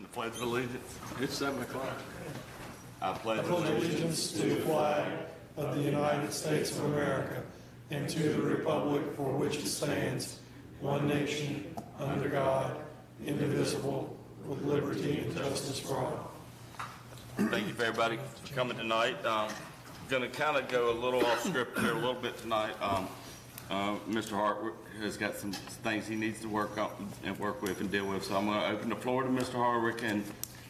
The Pledge of Allegiance. It's 7 o'clock. I pledge allegiance to the flag of the United States of America and to the republic for which it stands, one nation, under God, indivisible, with liberty and justice for all. Thank you for everybody for coming tonight. Going to kind of go a little off script here a little bit tonight. Mr. Hart has got some things he needs to work on and work with and deal with. So I'm going to open the floor to Mr. Harwick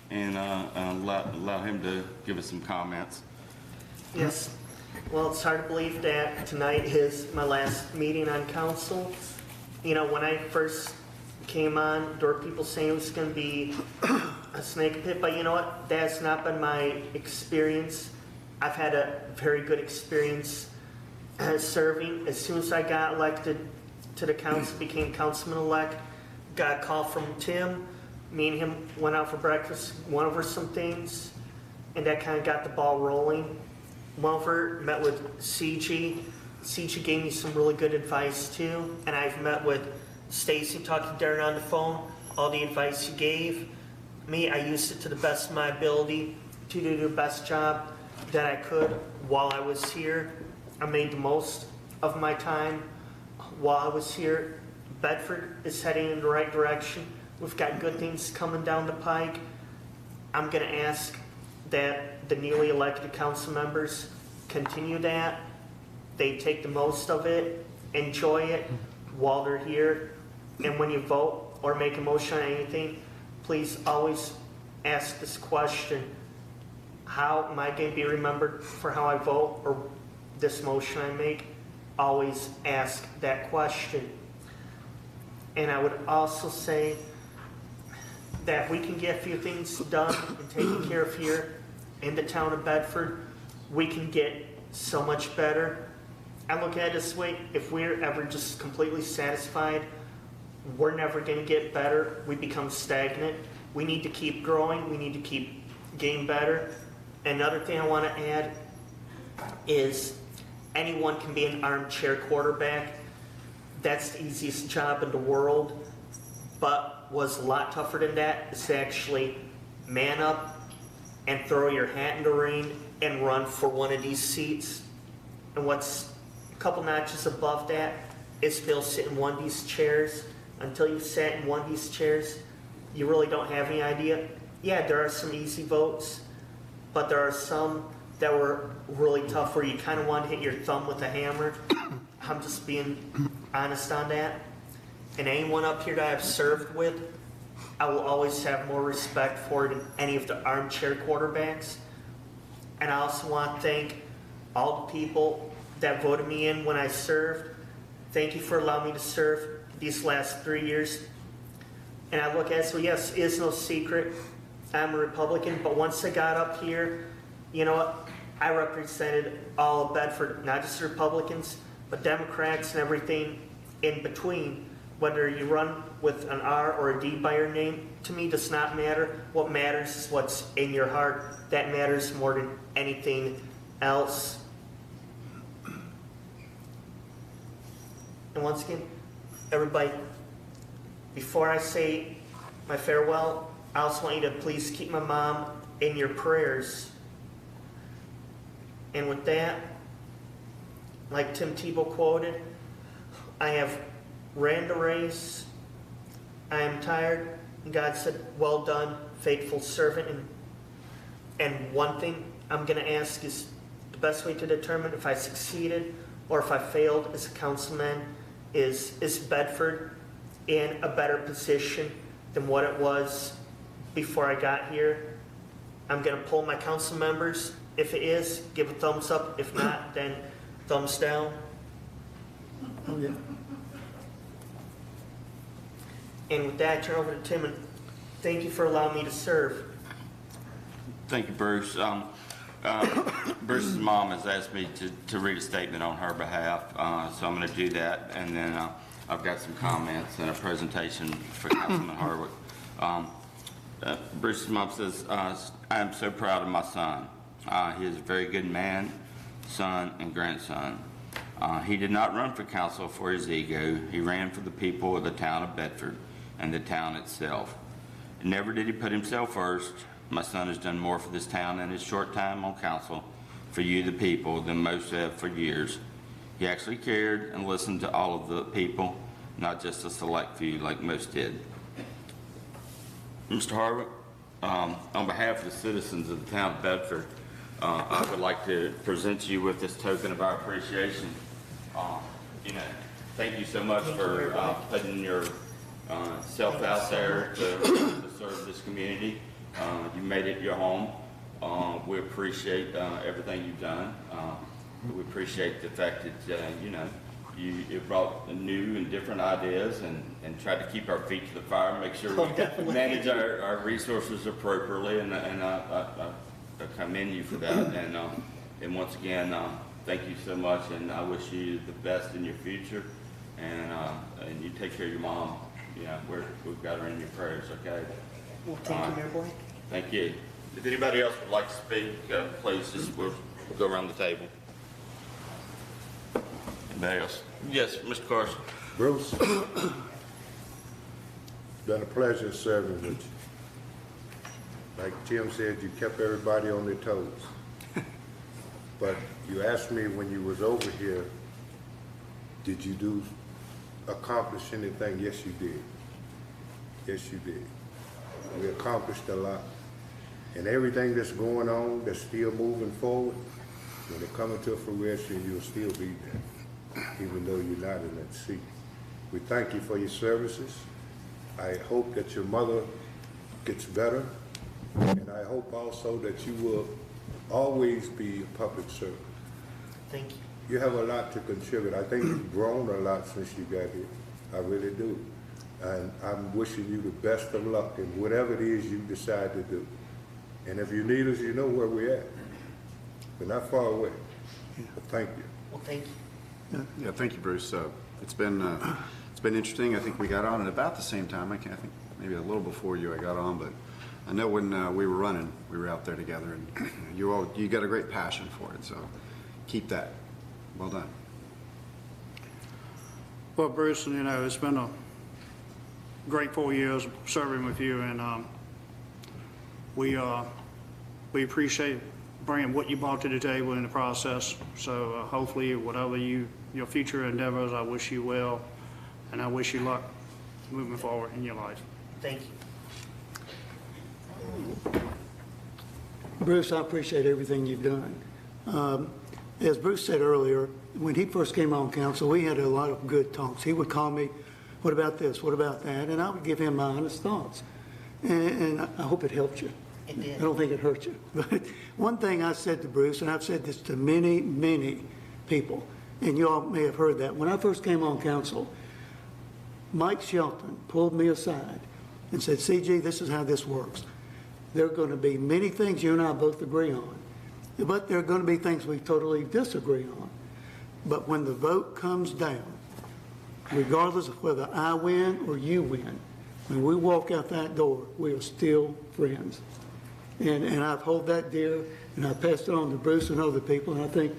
and allow him to give us some comments. Yes. Well, it's hard to believe that tonight is my last meeting on council. You know, when I first came on, there were people saying it was going to be a snake pit, but you know what? That's not been my experience. I've had a very good experience serving. As soon as I got elected to the council, became councilman-elect, got a call from Tim. Me and him went out for breakfast, went over some things, and that kind of got the ball rolling. Went over, met with CG. CG gave me some really good advice too, and I've met with Stacy, talked to Darren on the phone. All the advice he gave me, I used it to the best of my ability to do the best job that I could while I was here. I made the most of my time while I was here. Bedford is heading in the right direction. We've got good things coming down the pike. I'm going to ask that the newly elected council members continue that. They take the most of it, enjoy it while they're here. And when you vote or make a motion on anything, please always ask this question: how am I going to be remembered for how I vote or this motion I make? Always ask that question. And I would also say that we can get a few things done and taken care of here in the town of Bedford. We can get so much better. I look at it this way: if we're ever just completely satisfied, we're never going to get better. We become stagnant. We need to keep growing. We need to keep getting better. Another thing I want to add is anyone can be an armchair quarterback. That's the easiest job in the world. But what's a lot tougher than that is to actually man up and throw your hat in the ring and run for one of these seats. And what's a couple notches above that is to be able to sit in one of these chairs. Until you've sat in one of these chairs, you really don't have any idea. Yeah, there are some easy votes, but there are some that were really tough where you kind of want to hit your thumb with a hammer. I'm just being honest on that. And anyone up here that I've served with, I will always have more respect for than any of the armchair quarterbacks. And I also want to thank all the people that voted me in when I served. Thank you for allowing me to serve these last 3 years. And I look at it, so yes, it is no secret, I'm a Republican, but once I got up here, you know what, I represented all of Bedford, not just Republicans, but Democrats and everything in between. Whether you run with an R or a D by your name, to me does not matter. What matters is what's in your heart. That matters more than anything else. And once again, everybody, before I say my farewell, I also want you to please keep my mom in your prayers. And with that, like Tim Tebow quoted, I have ran the race, I am tired, and God said, well done, faithful servant. And one thing I'm going to ask is the best way to determine if I succeeded or if I failed as a councilman is Bedford in a better position than what it was before I got here? I'm going to poll my council members. If it is, give a thumbs up. If not, then thumbs down. Oh, yeah. And with that, I turn over to Tim, and thank you for allowing me to serve. Thank you, Bruce. Bruce's mom has asked me to read a statement on her behalf, so I'm going to do that, and then I've got some comments and a presentation for Councilman Harwick. Bruce's mom says, I am so proud of my son. He is a very good man, son, and grandson. He did not run for council for his ego. He ran for the people of the town of Bedford and the town itself. And never did he put himself first. My son has done more for this town in his short time on council for you, the people, than most have for years. He actually cared and listened to all of the people, not just a select few like most did. Mr. Harwick, on behalf of the citizens of the town of Bedford, I would like to present you with this token of our appreciation. Thank you so much for putting your self out there to serve this community. You made it your home. We appreciate everything you've done. We appreciate the fact that, you brought new and different ideas and tried to keep our feet to the fire, make sure we manage our resources appropriately, and I commend you for that. And once again, thank you so much, and I wish you the best in your future. And you take care of your mom. We've got her in your prayers, okay? Well, thank you, Mayor Blake. Thank you. If anybody else would like to speak, please we'll go around the table. Anybody else? Yes, Mr. Carson. Bruce, been a pleasure serving with you. Like Tim said, you kept everybody on their toes. But you asked me when you was over here, did you accomplish anything? Yes, you did. Yes, you did. We accomplished a lot. And everything that's going on, that's still moving forward, when it comes to fruition, you'll still be there, even though you're not in that seat. We thank you for your services. I hope that your mother gets better, and I hope also that you will always be a public servant. Thank you. You have a lot to contribute. I think you've grown a lot since you got here. I really do. And I'm wishing you the best of luck in whatever it is you decide to do. And if you need us, you know where we're at. We're not far away. But thank you. Well, thank you. Yeah, thank you, Bruce. It's been interesting. I think we got on at about the same time. I think maybe a little before you I got on, but I know when we were running, we were out there together, and you got a great passion for it. So keep that. Well done. Well, Bruce, it's been a great 4 years serving with you, and we appreciate bringing what you brought to the table in the process. So hopefully, whatever your future endeavors, I wish you well, and I wish you luck moving forward in your life. Thank you. Bruce, I appreciate everything you've done. As Bruce said earlier, when he first came on council, we had a lot of good talks. He would call me, what about this, what about that? And I would give him my honest thoughts. And I hope it helped you. It did. I don't think it hurt you. But one thing I said to Bruce, and I've said this to many, many people, and you all may have heard that. When I first came on council, Mike Shelton pulled me aside and said, CG, this is how this works. There are going to be many things you and I both agree on, but there are going to be things we totally disagree on. But when the vote comes down, regardless of whether I win or you win, when we walk out that door, we are still friends. And I've held that dear, and I passed it on to Bruce and other people, and I think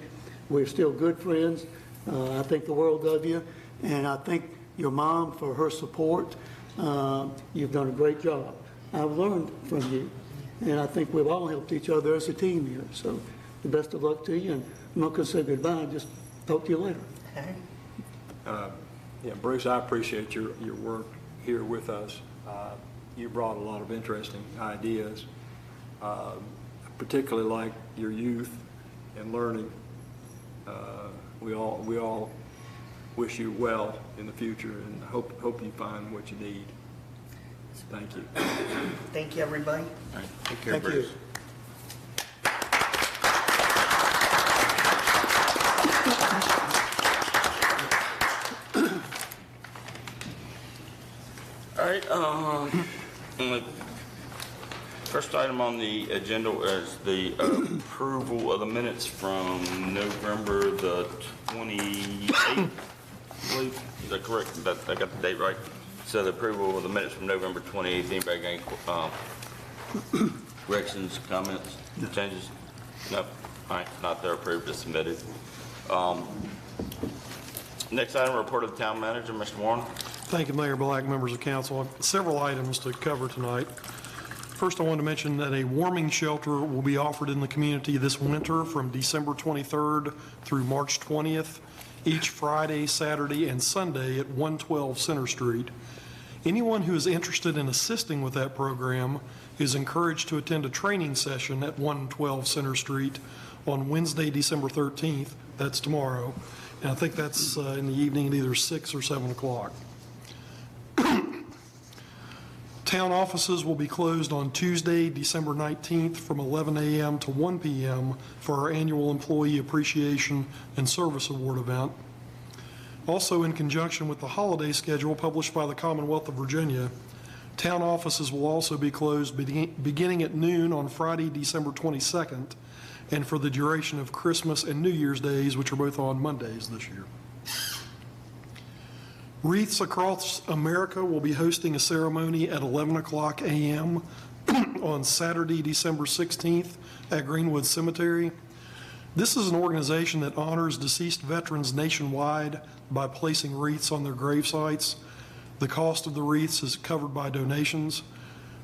we're still good friends. I think the world of you, and I thank your mom for her support. You've done a great job. I've learned from you, and I think we've all helped each other as a team here. So the best of luck to you, and I'm not going to say goodbye, just talk to you later. Yeah, Bruce, I appreciate your work here with us. You brought a lot of interesting ideas, particularly like your youth and learning. We all wish you well in the future, and hope you find what you need. Thank you. Thank you, everybody. All right. Take care, Thank you. Bruce. All right, first item on the agenda is the approval of the minutes from November the 28th, I believe. Is that correct? I got the date right? So the approval of the minutes from November 28th. Anybody got any corrections, comments, changes? No? All right, not there, approved as submitted. Next item, report of the town manager, Mr. Warren. Thank you, Mayor Black, members of council. Several items to cover tonight. First, I want to mention that a warming shelter will be offered in the community this winter from December 23rd through March 20th, each Friday, Saturday, and Sunday at 112 Center Street. Anyone who is interested in assisting with that program is encouraged to attend a training session at 112 Center Street on Wednesday, December 13th. That's tomorrow. And I think that's in the evening at either 6 or 7 o'clock. Town offices will be closed on Tuesday, December 19th from 11 a.m. to 1 p.m. for our annual Employee Appreciation and Service Award event. Also, in conjunction with the holiday schedule published by the Commonwealth of Virginia, town offices will also be closed beginning at noon on Friday, December 22nd, and for the duration of Christmas and New Year's days, which are both on Mondays this year. Wreaths Across America will be hosting a ceremony at 11 o'clock a.m. on Saturday, December 16th at Greenwood Cemetery. This is an organization that honors deceased veterans nationwide by placing wreaths on their grave sites. The cost of the wreaths is covered by donations.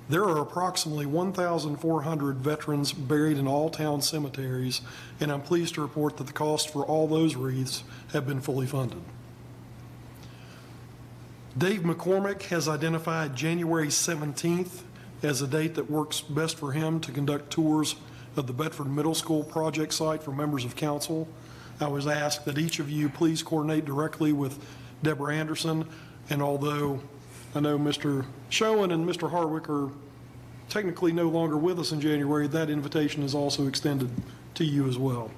There are approximately 1,400 veterans buried in all town cemeteries, and I'm pleased to report that the cost for all those wreaths have been fully funded. Dave McCormick has identified January 17th as a date that works best for him to conduct tours of the Bedford Middle School project site for members of council. I was asked that each of you please coordinate directly with Deborah Anderson, and although I know Mr. Schoen and Mr. Harwick are technically no longer with us in January, that invitation is also extended to you as well.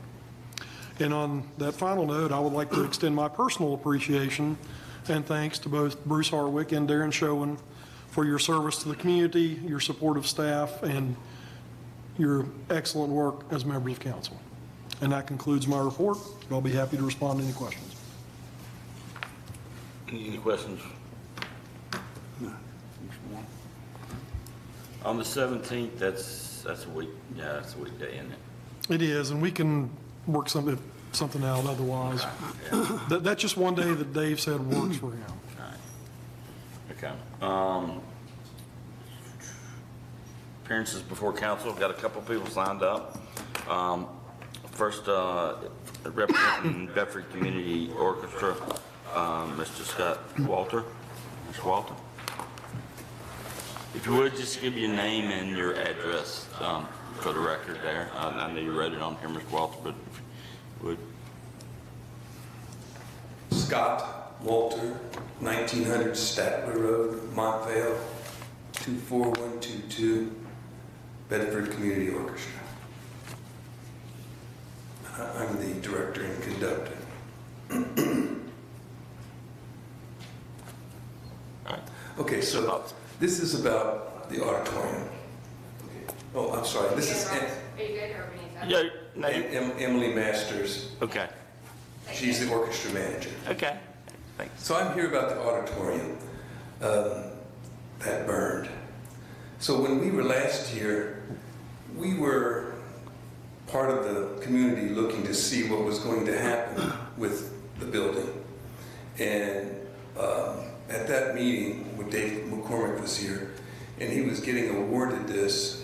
And on that final note, I would like to extend my personal appreciation and thanks to both Bruce Harwick and Darren Schoen for your service to the community, your supportive staff, and your excellent work as members of council. And that concludes my report. I'll be happy to respond to any questions. Any questions? On the 17th, that's a week. Yeah, that's a weekday, isn't it? It is, and we can work something out otherwise. Yeah. That's just one day that Dave said works for him. Okay. Appearances before council. Got a couple people signed up. First, representing Bedford Community Orchestra, Mr. Scott Walter. Mr. Walter. If you would, just give your name and your address for the record there. I know you wrote it on here, Mr. Walter, but if you would. Scott Walter, 1900 Statler Road, Montvale, 24122, Bedford Community Orchestra. I'm the director and conductor. Okay, so this is about the auditorium. Oh, I'm sorry. This is Emily Masters. Okay. She's the orchestra manager. Okay. Thanks. So I'm here about the auditorium that burned. So when we were last here, we were part of the community looking to see what was going to happen with the building. And at that meeting, when Dave McCormick was here, and he was getting awarded this,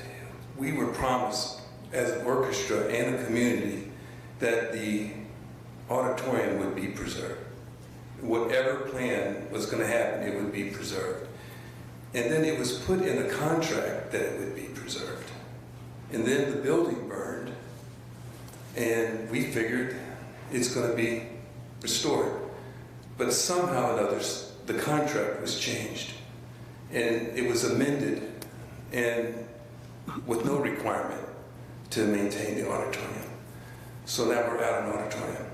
we were promised as an orchestra and a community that the auditorium would be preserved. Whatever plan was going to happen, it would be preserved. And then it was put in a contract that it would be preserved. And then the building burned, and we figured it's going to be restored. But somehow or other, the contract was changed, and it was amended, and with no requirement to maintain the auditorium. So now we're out an auditorium.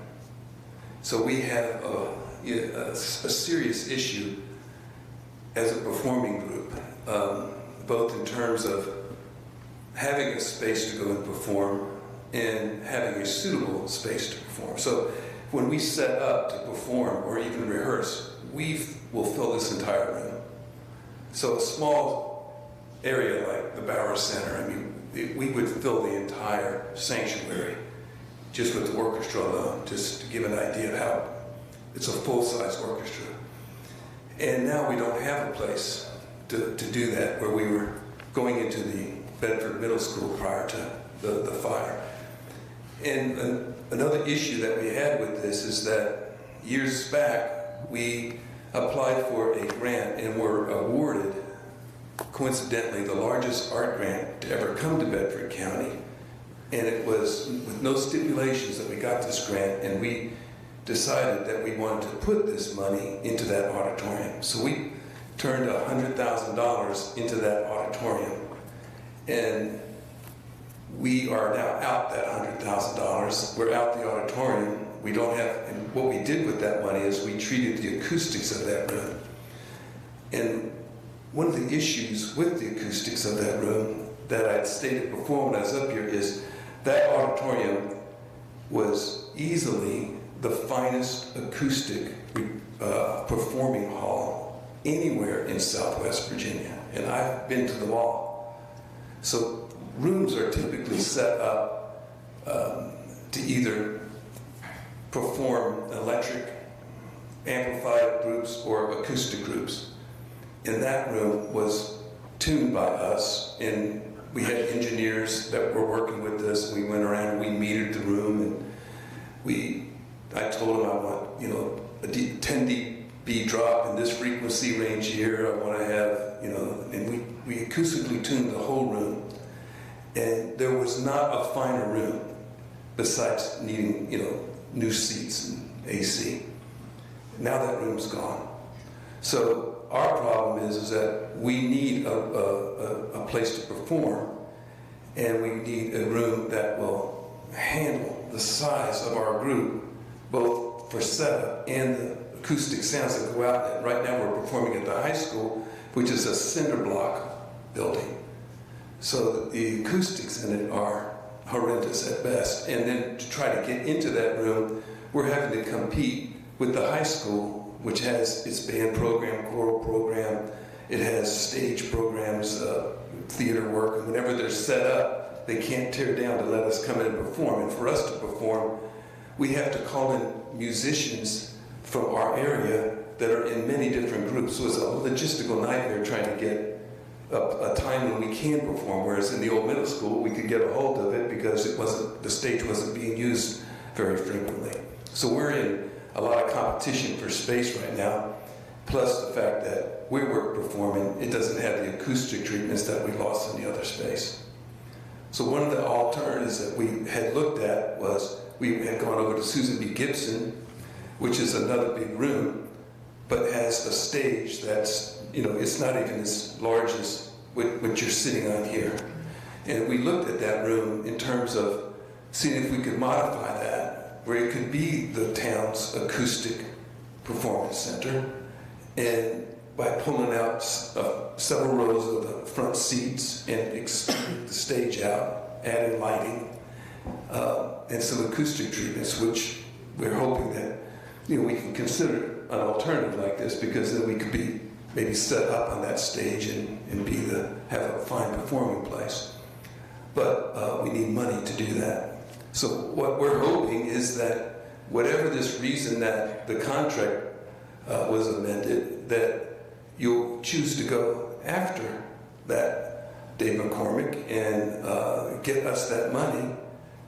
So we have a serious issue as a performing group, both in terms of having a space to go and perform and having a suitable space to perform. So when we set up to perform or even rehearse, we will fill this entire room. So a small area like the Bauer Center, I mean, we would fill the entire sanctuary just with the orchestra alone, just to give an idea of how it's a full-size orchestra. And now we don't have a place to do that, where we were going into the Bedford Middle School prior to the fire. And another issue that we had with this is that years back, we applied for a grant and were awarded, coincidentally, the largest art grant to ever come to Bedford County. And it was with no stipulations that we got this grant, and we decided that we wanted to put this money into that auditorium. So we turned $100,000 into that auditorium. And we are now out that $100,000. We're out the auditorium. We don't have, and what we did with that money is we treated the acoustics of that room. And one of the issues with the acoustics of that room that I had stated before when I was up here is that auditorium was easily the finest acoustic performing hall anywhere in Southwest Virginia. And I've been to them all. So rooms are typically set up to either perform electric amplified groups or acoustic groups. And that room was tuned by us, and we had engineers that were working with us. We went around and we metered the room, and I told them I want, you know, a 10 dB drop in this frequency range here. I want to have, you know, and we acoustically tuned the whole room. And there was not a finer room besides needing, you know, new seats and AC. Now that room's gone. So our problem is that we need a place to perform, and we need a room that will handle the size of our group, both for setup and the acoustic sounds that go out. And right now we're performing at the high school, which is a cinder block building. So the acoustics in it are horrendous at best. And then to try to get into that room, we're having to compete with the high school, which has its band program, choral program, it has stage programs, theater work, and whenever they're set up, they can't tear down to let us come in and perform. And for us to perform, we have to call in musicians from our area that are in many different groups. So it's a logistical nightmare trying to get a time when we can perform, whereas in the old middle school, we could get a hold of it because the stage wasn't being used very frequently. So we're in a lot of competition for space right now, plus the fact that we were performing, it doesn't have the acoustic treatments that we lost in the other space. So one of the alternatives that we had looked at was we had gone over to Susan B. Gibson, which is another big room, but has a stage that's, you know, it's not even as large as what you're sitting on here. And we looked at that room in terms of seeing if we could modify that, where it could be the town's acoustic performance center, and by pulling out several rows of the front seats and extending the stage out, adding lighting, and some acoustic treatments, which we're hoping that, you know, we can consider an alternative like this, because then we could be maybe set up on that stage and have a fine performing place. But we need money to do that. So what we're hoping is that whatever this reason that the contract was amended, that you'll choose to go after that, Dave McCormick, and get us that money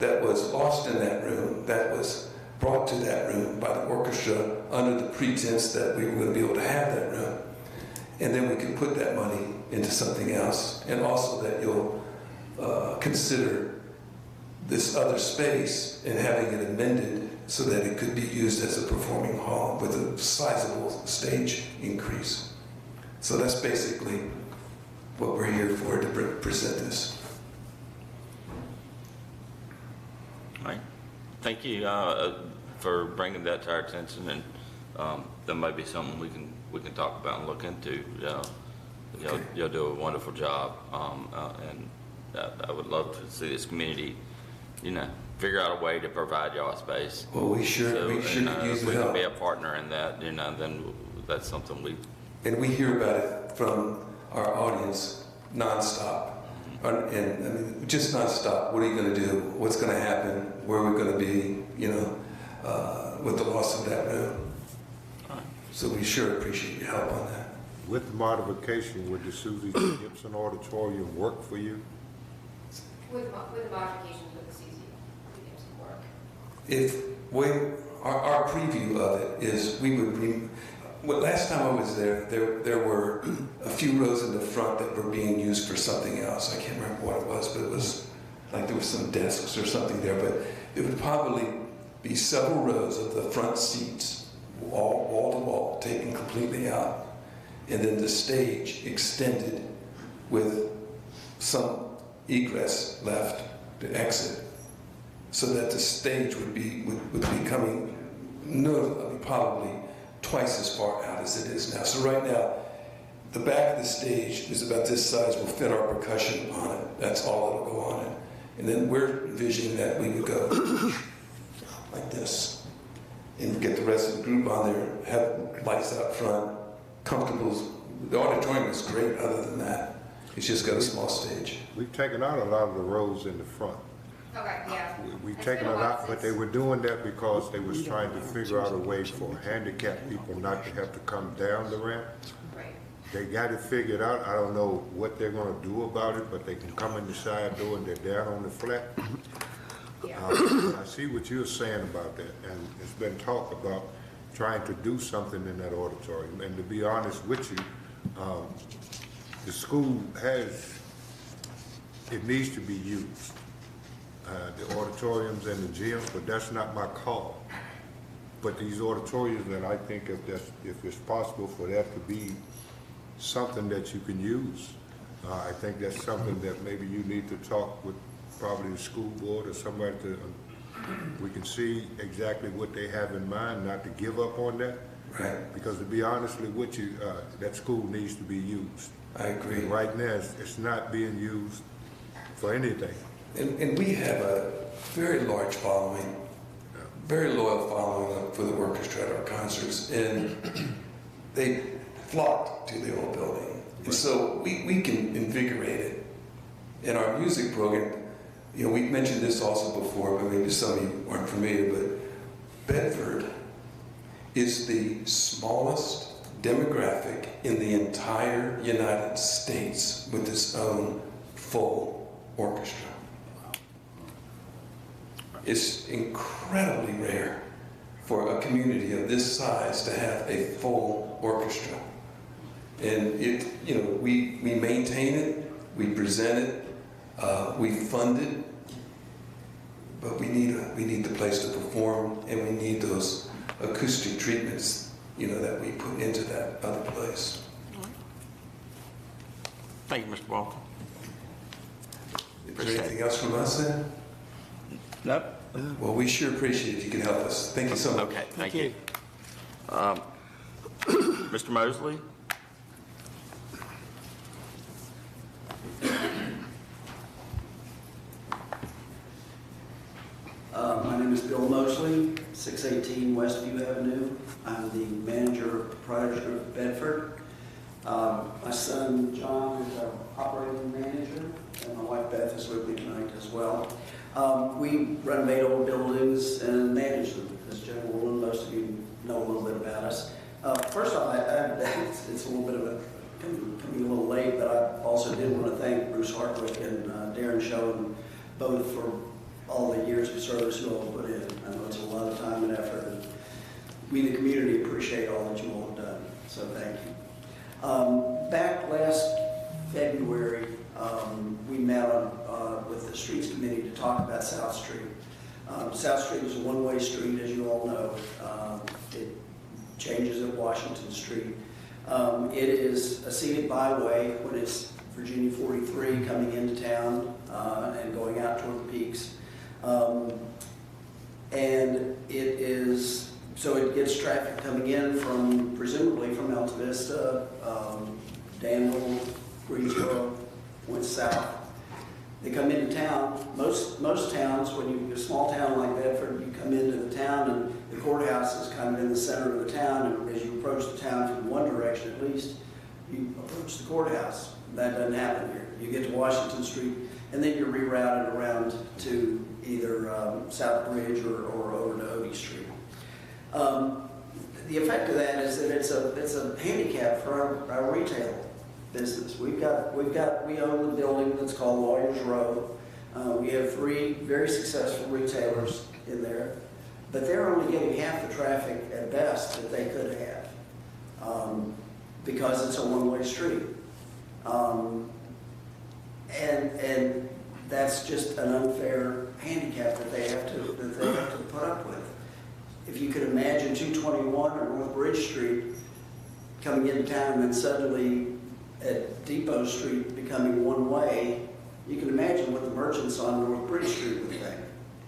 that was lost in that room, that was brought to that room by the orchestra under the pretense that we were going to be able to have that room. And then we can put that money into something else. And also that you'll consider this other space and having it amended so that it could be used as a performing hall with a sizable stage increase. So that's basically what we're here for, to present this. All right. Thank you for bringing that to our attention, and that might be something we can talk about and look into. You'll do a wonderful job, and I would love to see this community, you know, figure out a way to provide y'all space. Well, we sure could use the help. If we can be a partner in that, you know, then that's something we. And we hear about it from our audience nonstop. And I mean, just nonstop. What are you going to do? What's going to happen? Where are we going to be? You know, with the loss of that room. So we sure appreciate your help on that. with the modification, would the Susie Gibson Auditorium work for you? With the modifications with the Susie Gibson work. Our preview of it is last time I was there were a few rows in the front that were being used for something else. I can't remember what it was, but it was like there was some desks or something there, but it would probably be several rows of the front seats, wall to wall, taken completely out, and then the stage extended with some egress left to exit, so that the stage would be coming probably twice as far out as it is now. So right now, the back of the stage is about this size. We'll fit our percussion on it. That's all that'll go on it. And then we're envisioning that we would go like this and get the rest of the group on there, have lights out front, comfortable. The auditorium is great other than that. It's just got a small stage. We've taken out a lot of the rows in the front. Okay, yeah. We've It's taken been it a while out, but since- they were doing that because they was trying to figure out a way for handicapped people not to have to come down the ramp. Right. They got it figured out. I don't know what they're gonna do about it, but they can come in the side door and they're down on the flat. Yeah. I see what you're saying about that, and it's been talk about trying to do something in that auditorium. And to be honest with you, the school it needs to be used. The auditoriums and the gyms, but that's not my call. But these auditoriums, and I think if it's possible for that to be something that you can use, I think that's something that maybe you need to talk with probably the school board or somebody we can see exactly what they have in mind, not to give up on that. Right. Because to be honestly with you, that school needs to be used. I agree. And right now, it's not being used for anything. And we have a very large following, very loyal following for the orchestra at our concerts, and they flock to the old building. And so we can invigorate it. In our music program, we mentioned this also before, but maybe some of you aren't familiar, but Bedford is the smallest demographic in the entire United States with its own full orchestra. It's incredibly rare for a community of this size to have a full orchestra. And we maintain it, we present it, we fund it, but we need the place to perform, and we need those acoustic treatments, that we put into that other place. Thank you, Mr. Walton. Is there anything else from us then? Nope. Well, we sure appreciate if you can help us. Thank you so much. Okay, thank you. Mr. Mosley? My name is Bill Mosley, 618 Westview Avenue. I'm the manager of proprietor of Bedford. My son John is our operating manager, and my wife Beth is with me tonight as well. We renovate old buildings and manage them. As General Rule, most of you know a little bit about us. First off, it's a little bit of a coming a little late, but I also did want to thank Bruce Hartwick and Darren Sheldon both for all the years of service you all put in. I know it's a lot of time and effort, and we in the community appreciate all that you all have done, so thank you. Back last February, we met with the Streets Committee to talk about South Street. South Street is a one-way street, as you all know. It changes at Washington Street. It is a scenic byway when it's Virginia 43 coming into town and going out toward the peaks. And it gets traffic coming in presumably from Alta Vista, Danville, Greensboro, went south. They come into town. Most towns, when a small town like Bedford, you come into the town and the courthouse is kind of in the center of the town, and as you approach the town from one direction at least, you approach the courthouse. That doesn't happen here. You get to Washington Street, and then you're rerouted around to either South Bridge or over to Odie Street. the effect of that is that it's a handicap for our retail business. We own the building that's called Lawyers Row. We have 3 very successful retailers in there, but they're only getting half the traffic at best that they could have, because it's a one-way street. And that's just an unfair handicap that they have to put up with. If you could imagine 221 or North Bridge Street coming into town and then suddenly at Depot Street becoming one way, you can imagine what the merchants on North Bridge Street would think,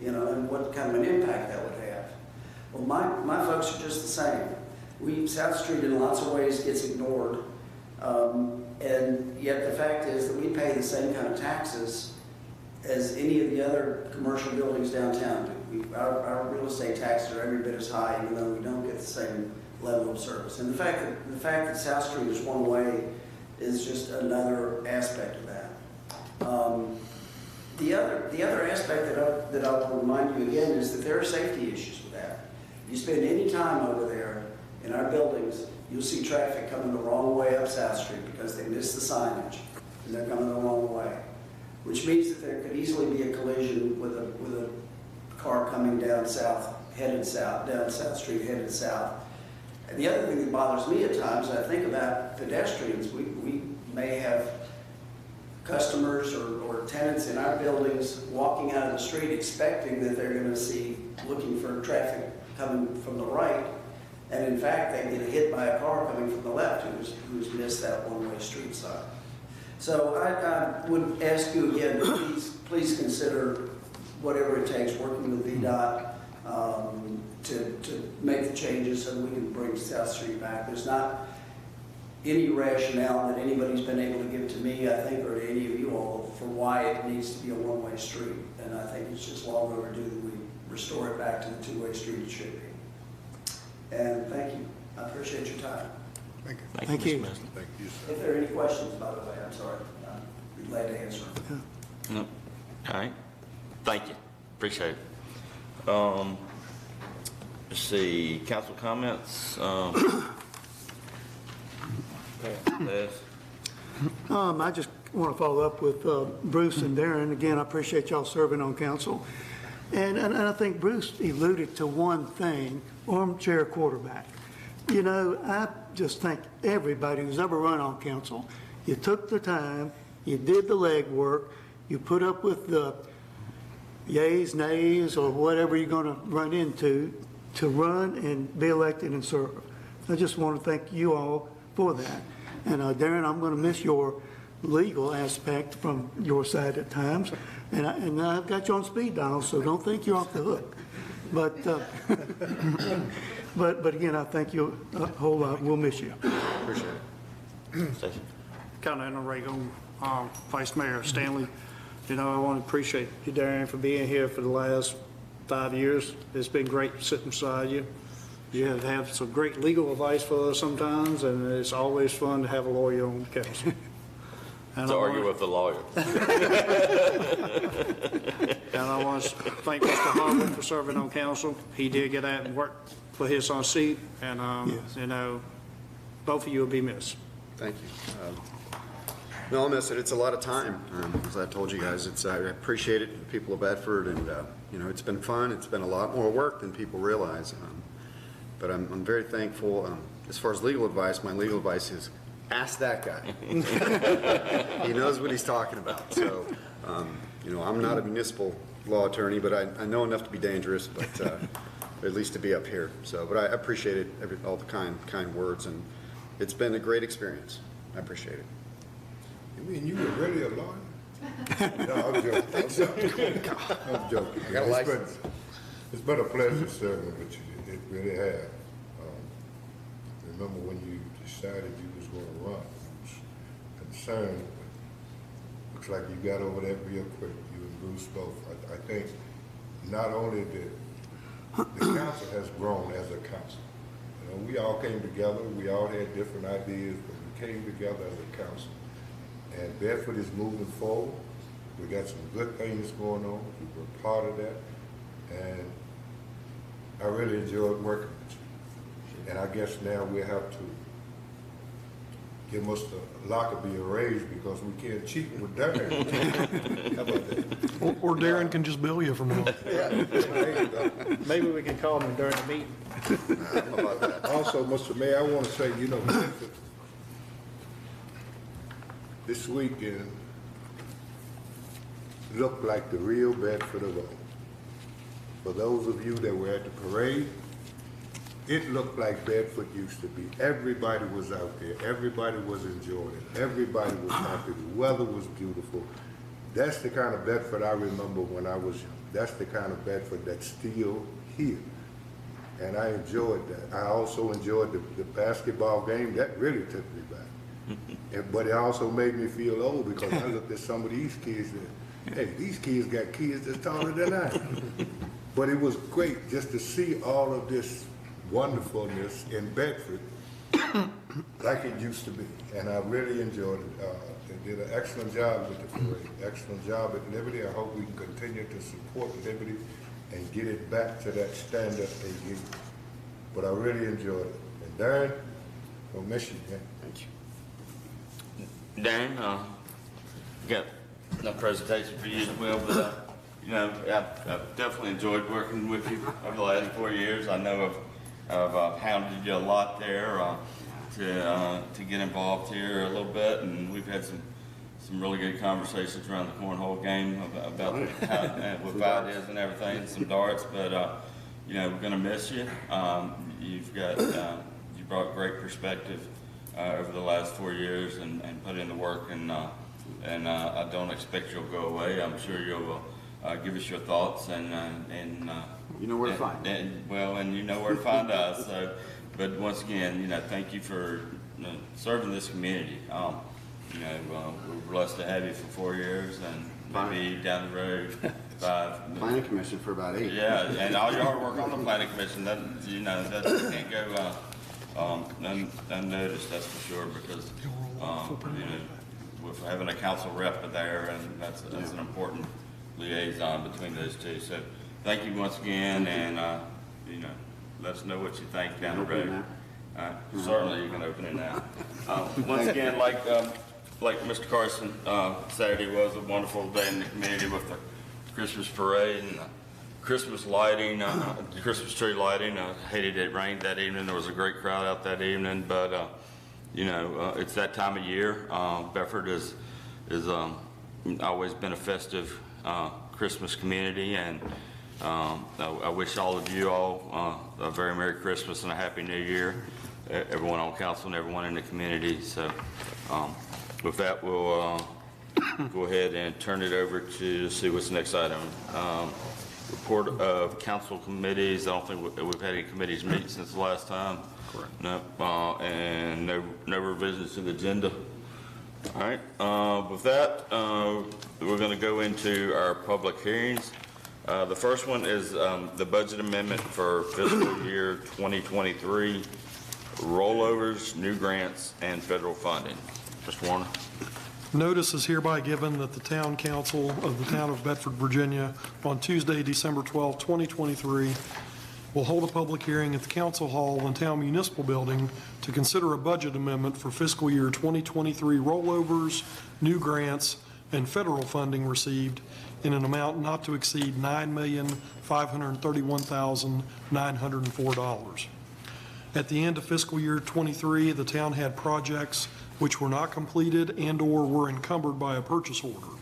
you know, and what kind of an impact that would have. Well, my folks are just the same. South Street in lots of ways gets ignored, and yet the fact is that we pay the same kind of taxes as any of the other commercial buildings downtown do. Our real estate taxes are every bit as high, even though we don't get the same level of service. And the fact that South Street is one way is just another aspect of that. The other aspect that I'll remind you again is that there are safety issues with that. If you spend any time over there in our buildings, you'll see traffic coming the wrong way up South Street because they missed the signage and they're coming the wrong way, which means that there could easily be a collision with a car coming down South Street headed south. And the other thing that bothers me at times, I think about pedestrians. We may have customers or tenants in our buildings walking out of the street expecting that they're going to see, looking for traffic coming from the right, and in fact they get hit by a car coming from the left who's missed that one-way street sign. So I would ask you again, please consider whatever it takes, working with VDOT to make the changes so that we can bring South Street back. There's not any rationale that anybody's been able to give to me, I think, or to any of you all for why it needs to be a one-way street. And I think it's just long overdue that we restore it back to the two-way street it should be. And thank you. I appreciate your time. Thank you. Thank you, sir. If there are any questions, by the way, I'm sorry. I'd be glad to answer them. No. All right. Thank you. Appreciate it. Let's see, council comments. Les? I just want to follow up with Bruce and Darren. Again, I appreciate y'all serving on council. And I think Bruce alluded to one thing, armchair quarterback. You know, I just think everybody who's ever run on council, you took the time, you did the legwork, you put up with the yays, nays, or whatever you're going to run into to run and be elected and serve. I just want to thank you all for that. And Darren, I'm going to miss your legal aspect from your side at times. And I've got you on speed dial, so don't think you're off the hook. But but again, I thank you a whole lot. We'll miss you. Appreciate it. Station. Kind of interrogate on Vice Mayor Stanley. You know, I want to appreciate you, Darren, for being here for the last 5 years. It's been great sitting beside you. You have some great legal advice for us sometimes, and it's always fun to have a lawyer on the council. To argue with the lawyer. And I want to thank Mr. Harwood for serving on council. He did get out and work for his seat, and, Yes. you know, both of you will be missed. Thank you. No, I'll miss it. It's a lot of time. As I told you guys, I appreciate it, the people of Bedford, and you know, it's been fun. It's been a lot more work than people realize. But I'm very thankful. As far as legal advice, my legal advice is ask that guy. He knows what he's talking about. So, you know, I'm not a municipal law attorney, but I know enough to be dangerous, but at least to be up here. So, but I appreciate it, all the kind words, and it's been a great experience. I appreciate it. You mean you were really a lawyer? No, I'm joking. I'm joking. I got a license. It's been a pleasure serving with you. It really has. Remember when you decided you was going to run, I was concerned, but looks like you got over that real quick. You and Bruce both. I think not only the council has grown as a council. You know, we all came together. We all had different ideas, but we came together as a council. And Bedford is moving forward. We got some good things going on. We were part of that. And I really enjoyed working with you. And I guess now we have to give Mr. Lockerbie a raise because we can't cheat with Darren. How about that? Or Darren can just bill you for more. There you go. Maybe we can call him during the meeting. How about that? Also, Mr. Mayor, I want to say, you know, this weekend looked like the real Bedford of old. For those of you that were at the parade, it looked like Bedford used to be. Everybody was out there. Everybody was enjoying it. Everybody was happy. The weather was beautiful. That's the kind of Bedford I remember when I was young. That's the kind of Bedford that's still here. And I enjoyed that. I also enjoyed the basketball game. That really took me back. But it also made me feel old because I looked at some of these kids that, hey, these kids got kids that's taller than I am. But it was great just to see all of this wonderfulness in Bedford like it used to be. And I really enjoyed it. They did an excellent job with the parade, excellent job at Liberty. I hope we can continue to support Liberty and get it back to that standard again. But I really enjoyed it. And Darren, we'll miss you, man. Thank you. Darren, got no presentation for you as well, but you know, I've definitely enjoyed working with you over the last 4 years. I know I've hounded you a lot there to get involved here a little bit, and we've had some really good conversations around the cornhole game about how, with ideas and everything, and some darts. But you know, we're gonna miss you. You brought great perspective over the last 4 years and put in the work, and I don't expect you'll go away. I'm sure you'll give us your thoughts and You know where to find me. and you know where to find us. So, but once again, you know, thank you for serving this community. You know, we're blessed to have you for 4 years, and maybe down the road 5. Planning Commission for about 8. Yeah, and all your hard work on the planning commission, that, you know, that can't go unnoticed, that's for sure, because, you know, with having a council rep there, and that's an important liaison between those two. So thank you once again, and, you know, let us know what you think down the road. Certainly you can open it now. Once again, like Mr. Carson, Saturday was a wonderful day in the community with the Christmas parade and the Christmas lighting, the Christmas tree lighting. I hated it rained that evening. There was a great crowd out that evening, but you know, it's that time of year. Bedford is always been a festive Christmas community, and I wish all of you all a very Merry Christmas and a Happy New Year, everyone on council and everyone in the community. So with that, we'll go ahead and turn it over to see what's the next item. Report of council committees. I don't think we've had any committees meet since the last time. Correct. No, and no revisions to the agenda. All right. With that, we're going to go into our public hearings. The first one is the budget amendment for fiscal year 2023, rollovers, new grants, and federal funding. Mr. Warner. Notice is hereby given that the Town Council of the Town of Bedford, Virginia, on Tuesday, December 12, 2023, will hold a public hearing at the Council Hall and Town Municipal Building to consider a budget amendment for fiscal year 2023 rollovers, new grants, and federal funding received in an amount not to exceed $9,531,904. At the end of fiscal year 23, the town had projects which were not completed and/or were encumbered by a purchase order.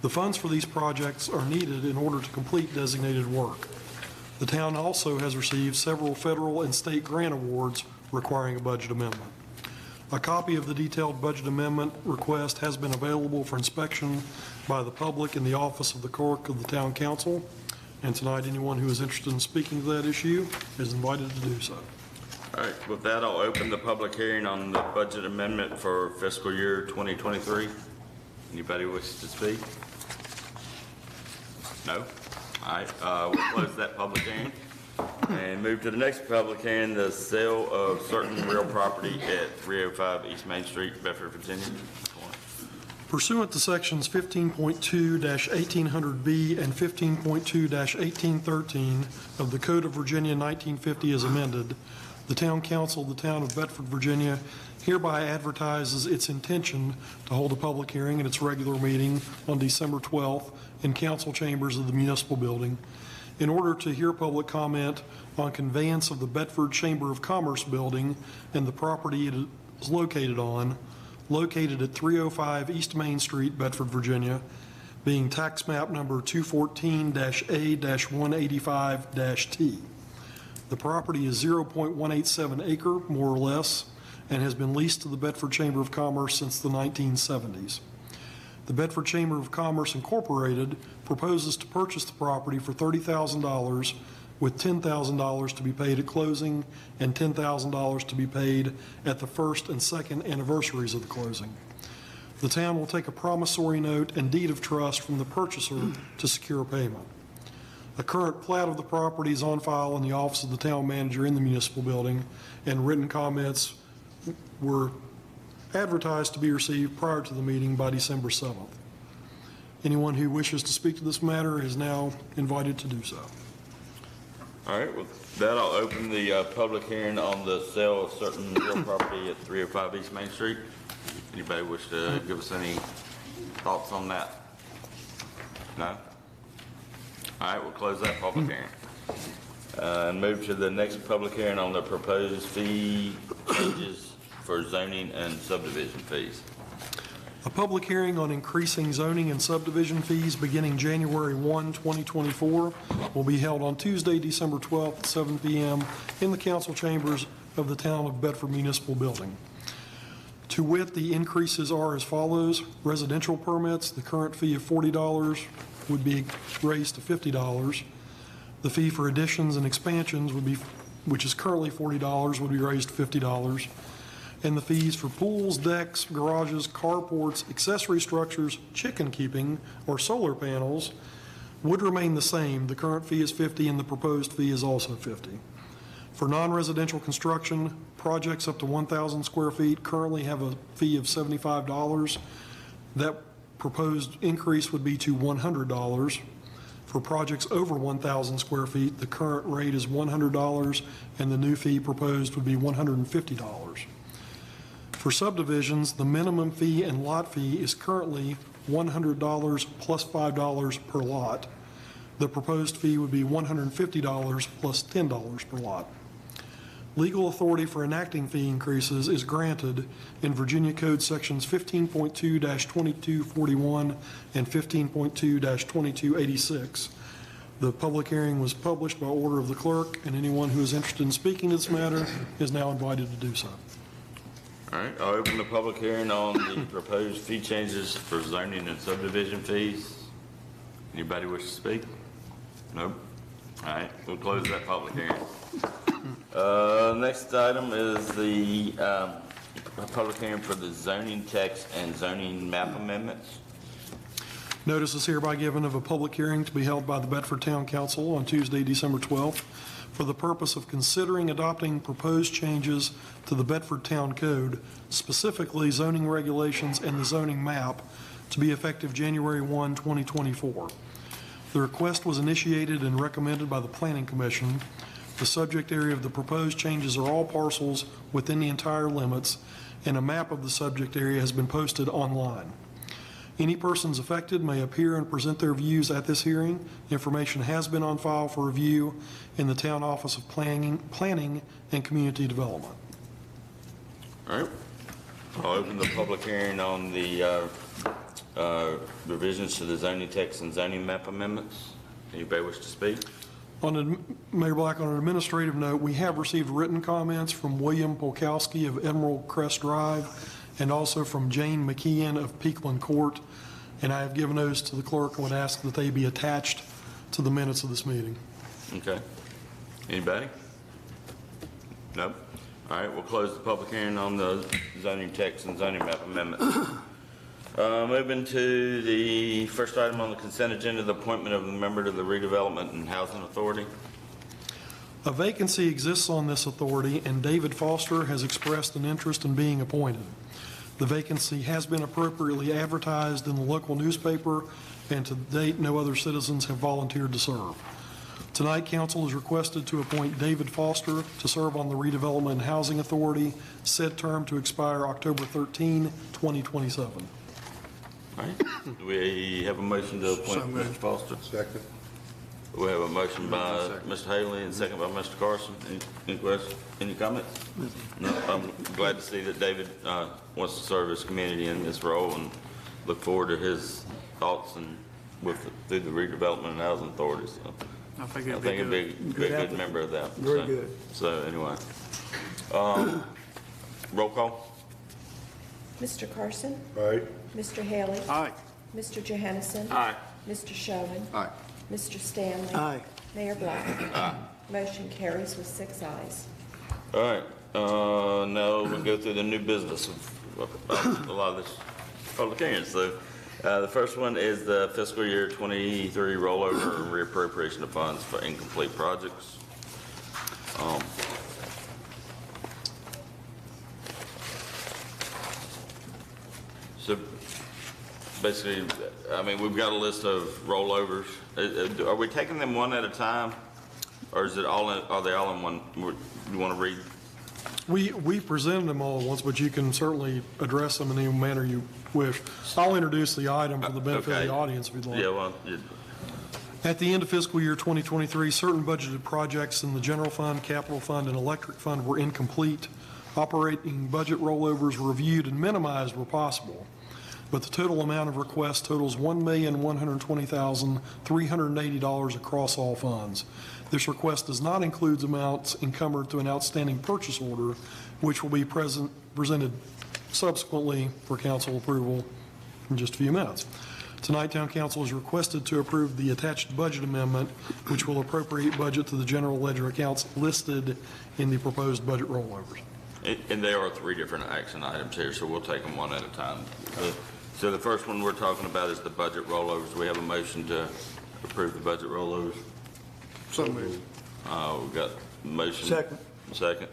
The funds for these projects are needed in order to complete designated work. The town also has received several federal and state grant awards requiring a budget amendment. A copy of the detailed budget amendment request has been available for inspection by the public in the office of the clerk of the town council. And tonight, anyone who is interested in speaking to that issue is invited to do so. All right, with that, I'll open the public hearing on the budget amendment for fiscal year 2023. Anybody wish to speak? No? All right, we'll close that public hearing and move to the next public hearing, the sale of certain real property at 305 East Main Street, Bedford, Virginia. Pursuant to sections 15.2-1800B and 15.2-1813 of the Code of Virginia 1950 as amended, The Town Council of the Town of Bedford, Virginia hereby advertises its intention to hold a public hearing at its regular meeting on December 12th in council chambers of the municipal building in order to hear public comment on conveyance of the Bedford Chamber of Commerce building and the property it is located on, located at 305 East Main Street, Bedford, Virginia, being tax map number 214-A-185-T. The property is 0.187 acre, more or less, and has been leased to the Bedford Chamber of Commerce since the 1970s. The Bedford Chamber of Commerce Incorporated proposes to purchase the property for $30,000, with $10,000 to be paid at closing and $10,000 to be paid at the first and second anniversaries of the closing. The town will take a promissory note and deed of trust from the purchaser to secure payment. A current plat of the property is on file in the office of the town manager in the municipal building, and written comments were advertised to be received prior to the meeting by December 7th. Anyone who wishes to speak to this matter is now invited to do so. All right, with that, I'll open the public hearing on the sale of certain real property at 305 East Main Street. Anybody wish to give us any thoughts on that? No? All right, we'll close that public hearing. And move to the next public hearing on the proposed fee changes for zoning and subdivision fees. A public hearing on increasing zoning and subdivision fees beginning January 1, 2024 will be held on Tuesday, December 12th at 7 p.m. in the council chambers of the Town of Bedford Municipal Building. To wit, the increases are as follows. Residential permits, the current fee of $40 would be raised to $50. The fee for additions and expansions would be, which is currently $40, would be raised to $50. And the fees for pools, decks, garages, carports, accessory structures, chicken keeping, or solar panels would remain the same. The current fee is $50 and the proposed fee is also $50. For non-residential construction, projects up to 1,000 square feet currently have a fee of $75. That proposed increase would be to $100. For projects over 1,000 square feet, the current rate is $100 and the new fee proposed would be $150. For subdivisions, the minimum fee and lot fee is currently $100 plus $5 per lot. The proposed fee would be $150 plus $10 per lot. Legal authority for enacting fee increases is granted in Virginia Code Sections 15.2-2241 and 15.2-2286. The public hearing was published by order of the clerk, and anyone who is interested in speaking to this matter is now invited to do so. All right, I'll open the public hearing on the proposed fee changes for zoning and subdivision fees. Anybody wish to speak? Nope. All right, we'll close that public hearing. Next item is the public hearing for the zoning text and zoning map amendments. Notice is hereby given of a public hearing to be held by the Bedford Town Council on Tuesday, December 12th, for the purpose of considering adopting proposed changes to the Bedford Town Code, specifically zoning regulations and the zoning map, to be effective January 1, 2024. The request was initiated and recommended by the Planning Commission. The subject area of the proposed changes are all parcels within the entire limits, and a map of the subject area has been posted online. Any persons affected may appear and present their views at this hearing. Information has been on file for review in the Town Office of Planning and Community Development. All right, I'll open the public hearing on the revisions to the zoning text and zoning map amendments. Anybody wish to speak? Mayor Black, on an administrative note, we have received written comments from William Polkowski of Emerald Crest Drive and also from Jane McKeon of Peakland Court, and I have given those to the clerk and would ask that they be attached to the minutes of this meeting. Okay. Anybody? Nope. All right, we'll close the public hearing on the zoning text and zoning map amendments. Moving to the first item on the consent agenda, the appointment of a member to the Redevelopment and Housing Authority. A vacancy exists on this authority, and David Foster has expressed an interest in being appointed. The vacancy has been appropriately advertised in the local newspaper, and to date, no other citizens have volunteered to serve. Tonight, council is requested to appoint David Foster to serve on the Redevelopment and Housing Authority, said term to expire October 13, 2027. All right. Do we have a motion to appoint So moved. Mr. Foster? Second. We have a motion by Mr. Haley and second by Mr. Carson. Any questions, any comments? No, I'm glad to see that David wants to serve his community in this role and look forward to his thoughts and through the Redevelopment and Housing Authority. So I think I it'd think be it'd good. be a good member of that. Very So- good. So anyway, roll call? Mr. Carson? Aye. Mr. Haley? Aye. Mr. Johannesson? Aye. Mr. Sherman? Aye. Mr. Stanley? Aye. Mayor Black? Motion carries with 6 ayes. All right, now we'll go through the new business of a lot of this public hearings. So the first one is the fiscal year 23 rollover and reappropriation of funds for incomplete projects. So basically, I mean, we've got a list of rollovers. Are we taking them one at a time? Or is it are they all in one? You want to read? We presented them all at once, but you can certainly address them in any manner you wish. I'll introduce the item for the benefit of Okay. the audience if you'd like. Yeah, well, At the end of fiscal year 2023, certain budgeted projects in the general fund, capital fund, and electric fund were incomplete. Operating budget rollovers reviewed and minimized where possible, but the total amount of requests totals $1,120,380 across all funds. This request does not include amounts encumbered to an outstanding purchase order, which will be presented subsequently for council approval in just a few minutes. Tonight, Town Council is requested to approve the attached budget amendment, which will appropriate budget to the general ledger accounts listed in the proposed budget rollovers. and there are 3 different action items here, so we'll take them one at a time. So the first one we're talking about is the budget rollovers. We have a motion to approve the budget rollovers. So moved. We've got a motion. Second. Second.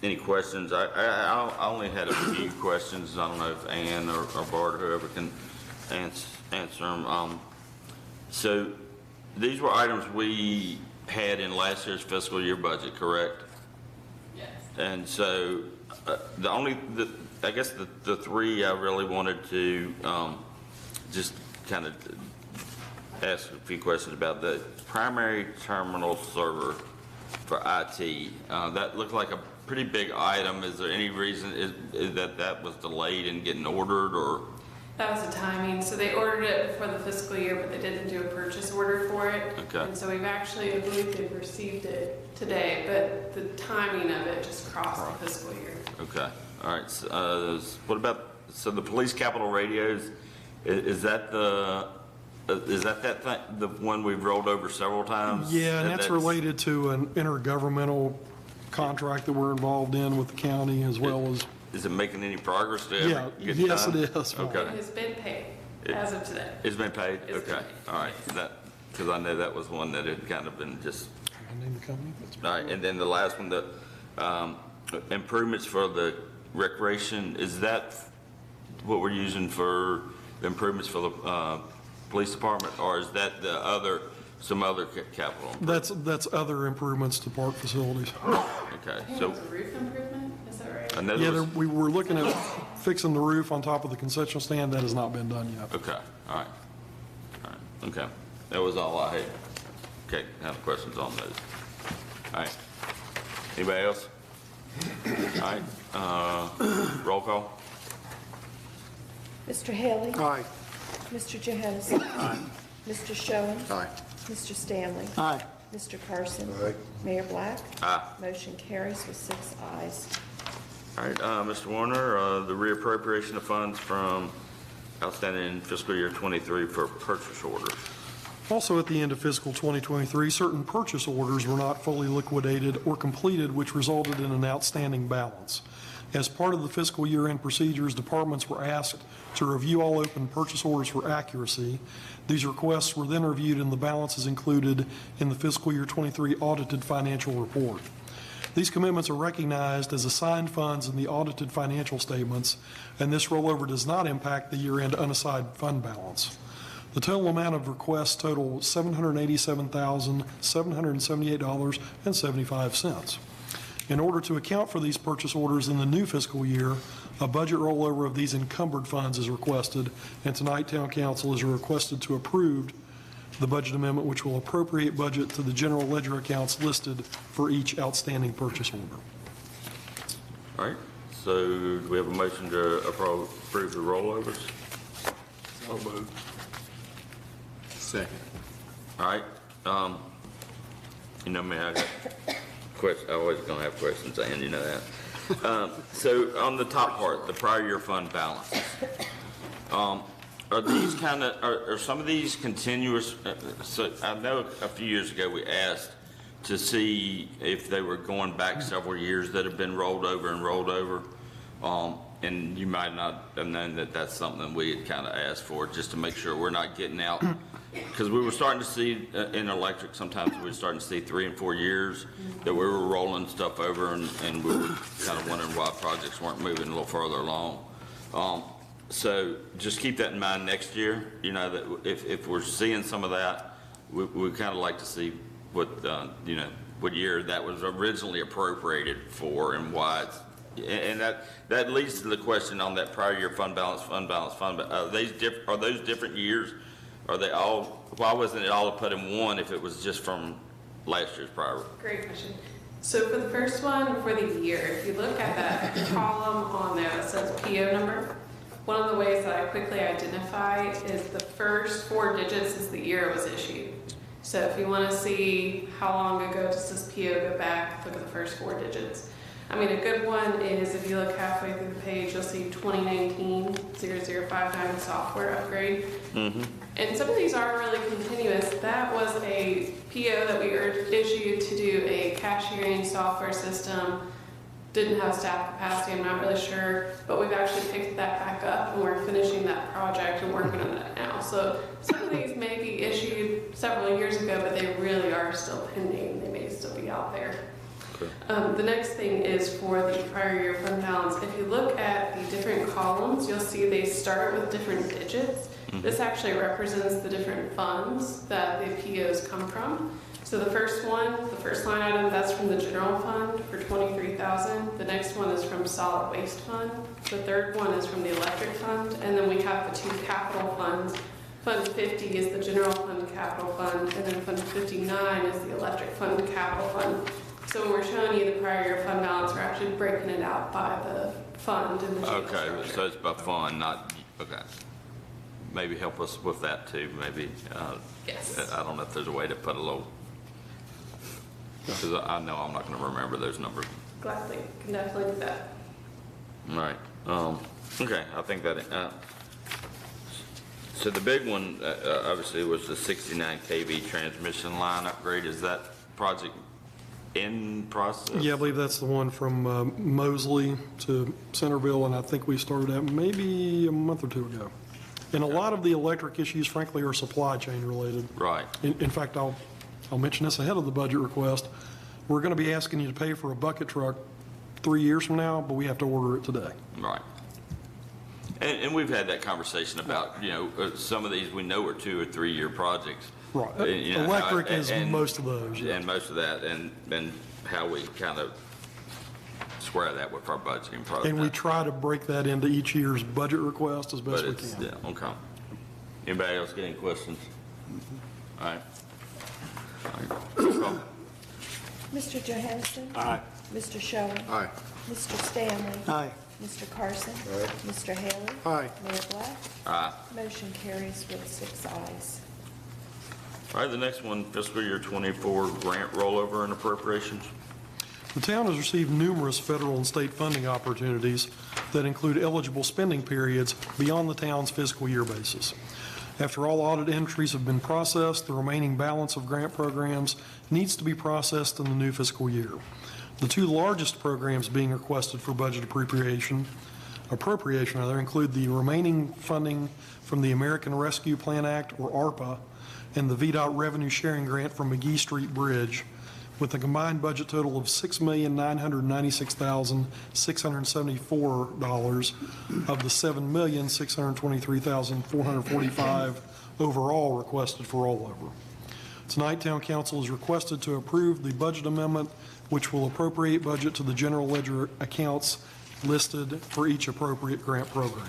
Any questions? I only had a few questions. I don't know if Ann or Bart, whoever can answer them. So these were items we had in last year's fiscal year budget, correct? Yes. And so I guess the 3 I really wanted to just kind of ask a few questions about: the primary terminal server for IT. That looked like a pretty big item. Is there any reason is that was delayed in getting ordered, or? That was the timing. So they ordered it before the fiscal year, but they didn't do a purchase order for it. Okay. And so we've actually, I believe they've received it today, but the timing of it just crossed the fiscal year. Okay, all right. So, what about, so the police capital radios, is that the one we've rolled over several times? Yeah, and that's related to an intergovernmental contract that we're involved in with the county as well as, Is it making any progress to yeah, ever get yes, done? it is. Okay. It has been paid as of today. It's been paid? It's Okay, been all right. Because I know that was one that had kind of been just, Can I name the company? That's- all right. And then the last one, the improvements for the recreation, is that what we're using for the improvements for the police department? Or is that some other capital? That's other improvements to park facilities. Okay, I think it so was a roof improvement, is that right? I know Yeah, there was, we were looking at fixing the roof on top of the concession stand. That has not been done yet. okay, all right. All right, okay. That was all I had. Okay, have questions on those. All right. Anybody else? All right, roll call? Mr. Haley? Aye. Mr. Johannesson? Mr. Schoen? Aye. Mr. Stanley? Aye. Mr. Carson? Aye. Mayor Black? Aye. Motion carries with 6 ayes. All right, Mr. Warner, the reappropriation of funds from outstanding in fiscal year 23 for purchase orders. Also, at the end of fiscal 2023, certain purchase orders were not fully liquidated or completed, which resulted in an outstanding balance. As part of the fiscal year-end procedures, departments were asked to review all open purchase orders for accuracy. These requests were then reviewed and the balances included in the fiscal year 23 audited financial report. These commitments are recognized as assigned funds in the audited financial statements, and this rollover does not impact the year-end unassigned fund balance. The total amount of requests total $787,778.75. In order to account for these purchase orders in the new fiscal year, a budget rollover of these encumbered funds is requested, and tonight Town Council is requested to approve the budget amendment, which will appropriate budget to the general ledger accounts listed for each outstanding purchase order. All right, so do we have a motion to approve the rollovers? So moved. Second. All right, you know me, I got questions, I always gonna have questions, and you know that. So on the top part, the prior year fund balances, are these kind of, are some of these continuous? So I know a few years ago we asked to see if they were going back several years that have been rolled over and rolled over. And you might not have known that that's something we had kind of asked for, just to make sure we're not getting out. Because we were starting to see in electric, sometimes we were starting to see 3 and 4 years that we were rolling stuff over, and we were kind of wondering why projects weren't moving a little further along. So just keep that in mind next year, you know, that if we're seeing some of that, we kind of like to see what, you know, what year that was originally appropriated for and why it's, and that leads to the question on that prior year fund balance. Are those different years? Are they all, why wasn't it all put in one if it was just from last year's prior? Great question. So for the first one, for the year, if you look at that column on there that says PO number, one of the ways that I quickly identify is the first 4 digits is the year it was issued. So if you want to see how long ago does this PO go back, look at the first 4 digits. I mean, a good one is if you look halfway through the page, you'll see 2019-0059 software upgrade. Mm-hmm. And some of these are really continuous. That was a PO that we issued to do a cashiering software system. Didn't have staff capacity, I'm not really sure, but we've actually picked that back up and we're finishing that project and working on that now. So some of these may be issued several years ago, but they really are still pending. They may still be out there. The next thing is for the prior year fund balance. If you look at the different columns, you'll see they start with different digits. This actually represents the different funds that the POs come from. So the first one, the first line item, that's from the general fund for $23,000. The next one is from solid waste fund. The third one is from the electric fund. And then we have the 2 capital funds. Fund 50 is the general fund capital fund, and then Fund 59 is the electric fund capital fund. So when we're showing you the prior year fund balance, we're actually breaking it out by the fund and the Okay, so it's by fund, not, okay. Maybe help us with that too, maybe. Yes. I don't know if there's a way to put a little, because I know I'm not going to remember those numbers. Gladly, can definitely do that. All right. Okay, I think that, so the big one, obviously, was the 69 kV transmission line upgrade. Is that project in process? Yeah, I believe that's the one from Mosley to Centerville, and I think we started that maybe a month or 2 ago. And a lot of the electric issues, frankly, are supply chain related. Right. In fact, I'll mention this ahead of the budget request. We're going to be asking you to pay for a bucket truck 3 years from now, but we have to order it today. Right. And we've had that conversation about, you know, some of these we know are 2 or 3 year projects. Right. You know, Electric is most of those. Yeah. And most of that, and how we kind of square that with our budgeting process. And we try to break that into each year's budget request as best we can. Yeah, okay. Anybody else get any questions? All right. Roll call. Mr. Johansson? Aye. Mr. Schoen? Aye. Mr. Stanley? Aye. Mr. Carson? Mr. Haley? Aye. Mayor Black? Aye. Motion carries with 6 ayes. All right, the next one, fiscal year 24 grant rollover and appropriations. The town has received numerous federal and state funding opportunities that include eligible spending periods beyond the town's fiscal year basis. After all audit entries have been processed, the remaining balance of grant programs needs to be processed in the new fiscal year. The 2 largest programs being requested for budget appropriation include the remaining funding from the American Rescue Plan Act, or ARPA, and the VDOT Revenue Sharing Grant from McGee Street Bridge, with a combined budget total of $6,996,674 of the $7,623,445 overall requested for rollover. Tonight, Town Council is requested to approve the budget amendment, which will appropriate budget to the general ledger accounts listed for each appropriate grant program.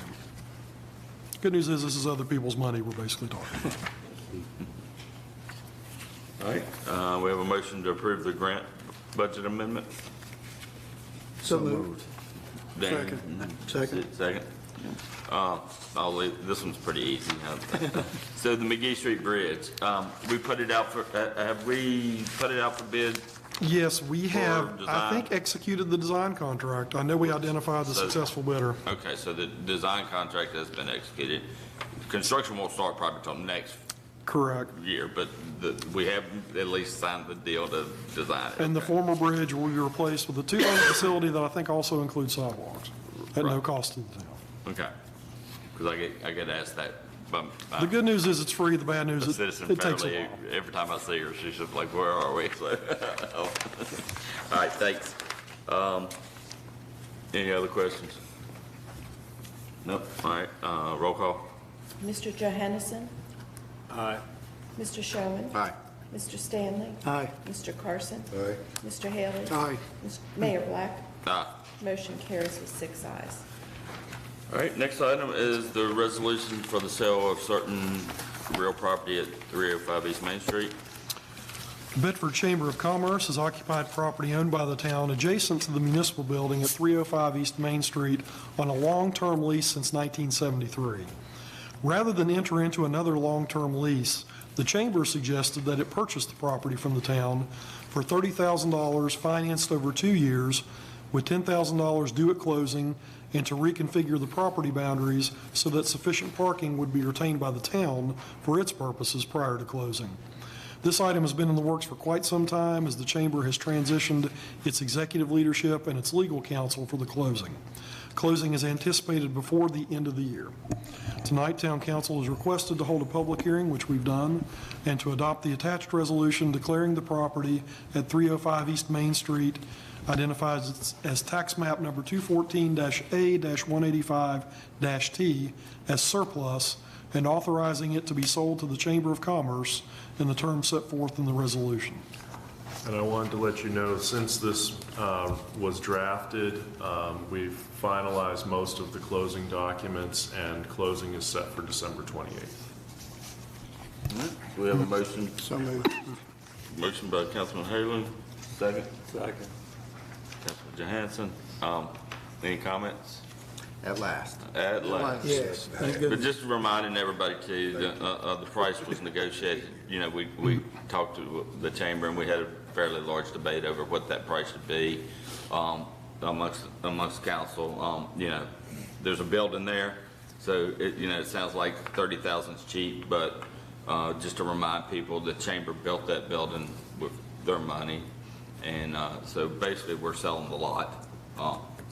Good news is this is other people's money we're basically talking about. All right, we have a motion to approve the grant budget amendment. So moved. Dan? Second. Second. I'll leave, this one's pretty easy. So the McGee Street Bridge, we put it out for, have we put it out for bid? Yes, we have, I design? think, executed the design contract. I know we identified the So- successful bidder. Okay, so the design contract has been executed. Construction won't start probably till next Correct. year, but we have at least signed the deal to design it. And the Okay. former bridge will be replaced with a two-lane facility that I think also includes sidewalks at no Right. cost to the town. Okay, because I get asked that by The good news is it's free, the bad news a is citizen it takes a fairly, while. every time I see her, she's just like, where are we? So, all right, thanks. Any other questions? Nope, all right, roll call. Mr. Johannesson? Aye. Mr. Sherman? Aye. Mr. Stanley? Aye. Mr. Carson? Aye. Mr. Haley? Aye. Mayor Black? Aye. Motion carries with 6 ayes. All right, next item is the resolution for the sale of certain real property at 305 East Main Street. Bedford Chamber of Commerce has occupied property owned by the town adjacent to the municipal building at 305 East Main Street on a long-term lease since 1973. Rather than enter into another long-term lease, the Chamber suggested that it purchase the property from the town for $30,000 financed over 2 years with $10,000 due at closing, and to reconfigure the property boundaries so that sufficient parking would be retained by the town for its purposes prior to closing. This item has been in the works for quite some time as the Chamber has transitioned its executive leadership and its legal counsel for the closing. Closing is anticipated before the end of the year. Tonight, Town Council is requested to hold a public hearing, which we've done, and to adopt the attached resolution declaring the property at 305 East Main Street identified as tax map number 214-A-185-T as surplus and authorizing it to be sold to the Chamber of Commerce in the terms set forth in the resolution. And I wanted to let you know, since this was drafted, we've finalized most of the closing documents, and closing is set for December 28th. All right, we have a motion. So moved. Motion by Councilman Halen, second. Second. Councilman Johansson. Any comments? At last. At last. Yes, thank But goodness. just reminding everybody too, the price was negotiated. You know, we talked to the chamber and we had a fairly large debate over what that price should be amongst council. You know, there's a building there, so it sounds like 30,000 is cheap, but just to remind people, the chamber built that building with their money, and so basically we're selling the lot.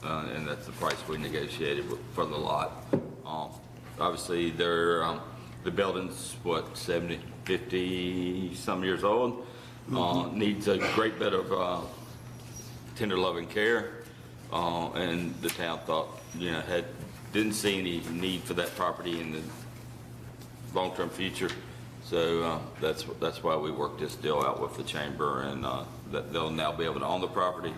And that's the price we negotiated for the lot. Obviously, the building's, 50 some years old. Needs a great bit of tender loving care. And the town thought, didn't see any need for that property in the long-term future. So that's why we worked this deal out with the chamber, and that they'll now be able to own the property.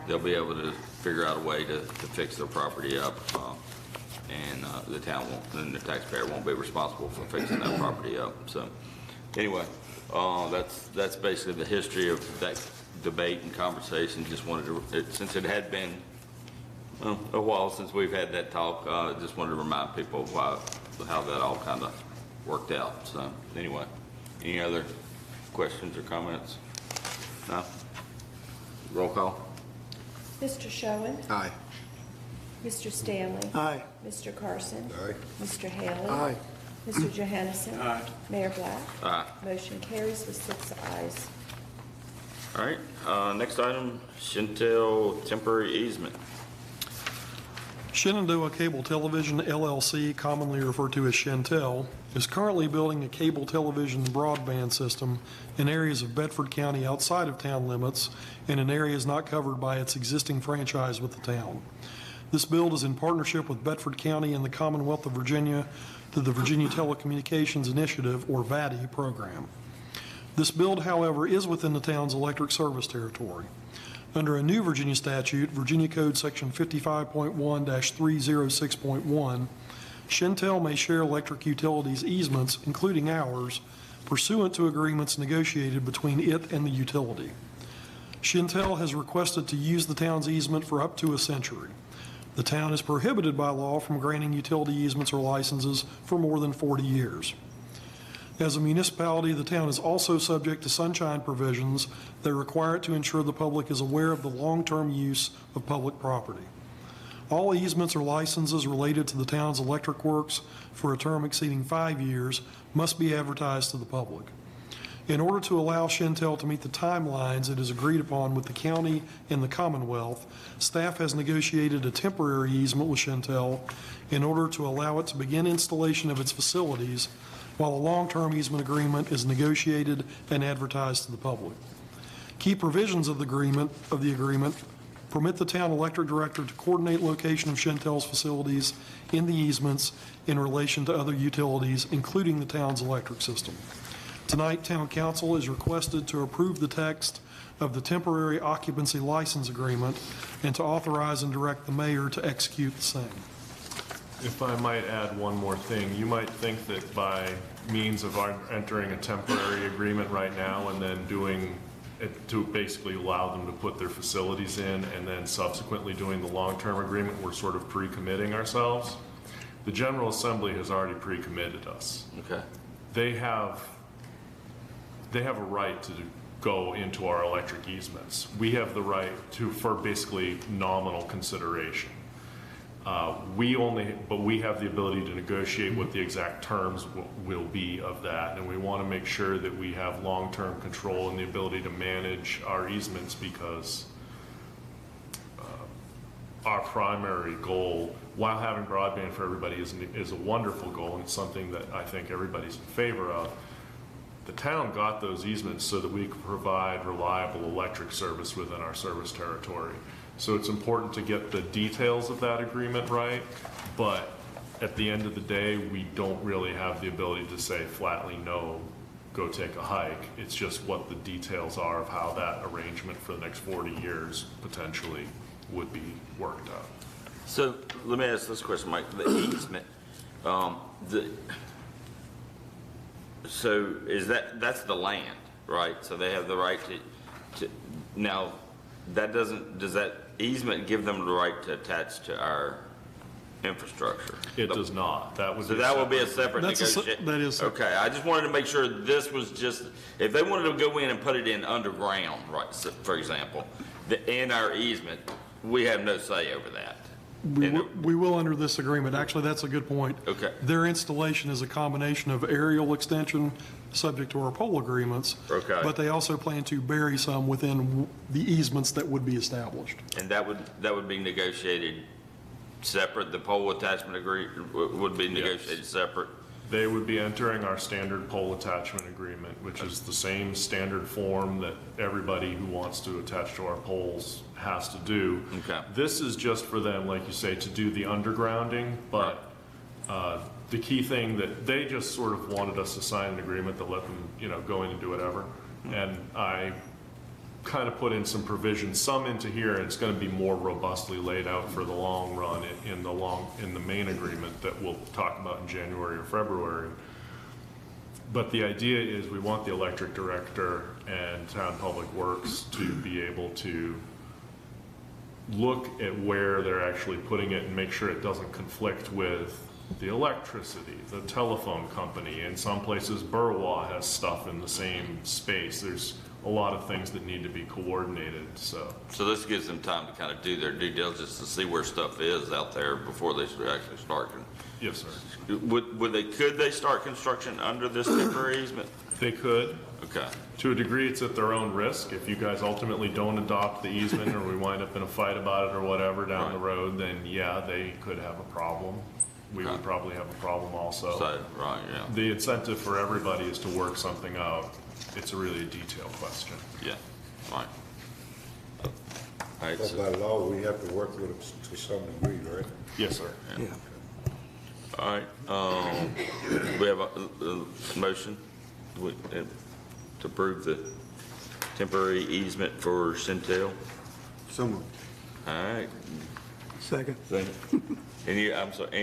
They'll be able to figure out a way to fix their property up, and the town won't, and the taxpayer won't be responsible for fixing that property up. So, anyway, that's basically the history of that debate and conversation. Just wanted to, since it had been a while since we've had that talk, just wanted to remind people of how that all kind of worked out. So, anyway, any other questions or comments? No? Roll call. Mr. Sherman? Aye. Mr. Stanley? Aye. Mr. Carson? Aye. Mr. Haley? Aye. Mr. Johannesson? Aye. Mayor Black? Aye. Motion carries with 6 ayes. All right, next item, Chantel temporary easement. Shenandoah Cable Television LLC, commonly referred to as Shentel, is currently building a cable television broadband system in areas of Bedford County outside of town limits and in areas not covered by its existing franchise with the town. This bill is in partnership with Bedford County and the Commonwealth of Virginia through the Virginia Telecommunications Initiative, or VATI, program. This bill, however, is within the town's electric service territory. Under a new Virginia statute, Virginia Code Section 55.1-306.1, Shentel may share electric utilities easements, including ours, pursuant to agreements negotiated between it and the utility. Shentel has requested to use the town's easement for up to a century. The town is prohibited by law from granting utility easements or licenses for more than 40 years. As a municipality, the town is also subject to sunshine provisions that require it to ensure the public is aware of the long-term use of public property. All easements or licenses related to the town's electric works for a term exceeding 5 years must be advertised to the public. In order to allow Shentel to meet the timelines it has agreed upon with the county and the Commonwealth, staff has negotiated a temporary easement with Shentel in order to allow it to begin installation of its facilities, while a long-term easement agreement is negotiated and advertised to the public. Key provisions of the agreement permit the town electric director to coordinate location of Shentel's facilities in the easements in relation to other utilities, including the town's electric system. Tonight, Town Council is requested to approve the text of the temporary occupancy license agreement and to authorize and direct the mayor to execute the same. If I might add one more thing, you might think that by means of entering a temporary agreement right now and then doing it to basically allow them to put their facilities in and then subsequently doing the long-term agreement, we're sort of pre-committing ourselves. The General Assembly has already pre-committed us. Okay. They have a right to go into our electric easements. We have the right to, for basically nominal consideration. We have the ability to negotiate what the exact terms will be of that, and we want to make sure that we have long-term control and the ability to manage our easements, because our primary goal, while having broadband for everybody is a wonderful goal, and it's something that I think everybody's in favor of. The town got those easements so that we could provide reliable electric service within our service territory. So it's important to get the details of that agreement right, but at the end of the day, we don't really have the ability to say flatly, no, go take a hike. It's just what the details are of how that arrangement for the next 40 years potentially would be worked out. So let me ask this question, Mike. The easement, so is that's the land, right? So they have the right to now, does that easement give them the right to attach to our infrastructure? It does not. That would be a separate negotiation. That is separate. Okay, I just wanted to make sure this was just, if they wanted to go in and put it in underground, right, so, for example, in our easement, we have no say over that. We will under this agreement. Actually, that's a good point. Okay. Their installation is a combination of aerial extension, subject to our pole agreements. Okay. But they also plan to bury some within the easements that would be established. And that would be negotiated separate, the pole attachment would be negotiated separate? They would be entering our standard pole attachment agreement, which is the same standard form that everybody who wants to attach to our poles has to do. Okay. This is just for them, like you say, to do the undergrounding, but the key thing that they just sort of wanted us to sign an agreement that let them, go in and do whatever. And I kind of put in some provisions, some into here, and it's going to be more robustly laid out for the long run in the main agreement that we'll talk about in January or February. But the idea is we want the electric director and town public works to be able to look at where they're actually putting it and make sure it doesn't conflict with the electricity, the telephone company. In some places, Burwa has stuff in the same space. There's a lot of things that need to be coordinated, so. So this gives them time to kind of do their due diligence to see where stuff is out there before they actually start. Yes, sir. Could they start construction under this temporary easement? They could. Okay. To a degree, it's at their own risk. If you guys ultimately don't adopt the easement or we wind up in a fight about it or whatever down the road, then yeah, they could have a problem. We would probably have a problem also. So, right, yeah. The incentive for everybody is to work something out. It's a really detailed question. Yeah, right. All right, But so- by law, we have to work with them to some degree, right? Yes, sir. Yeah. All right, we have a motion to approve the temporary easement for Centel. So moved. All right, Second. second. Any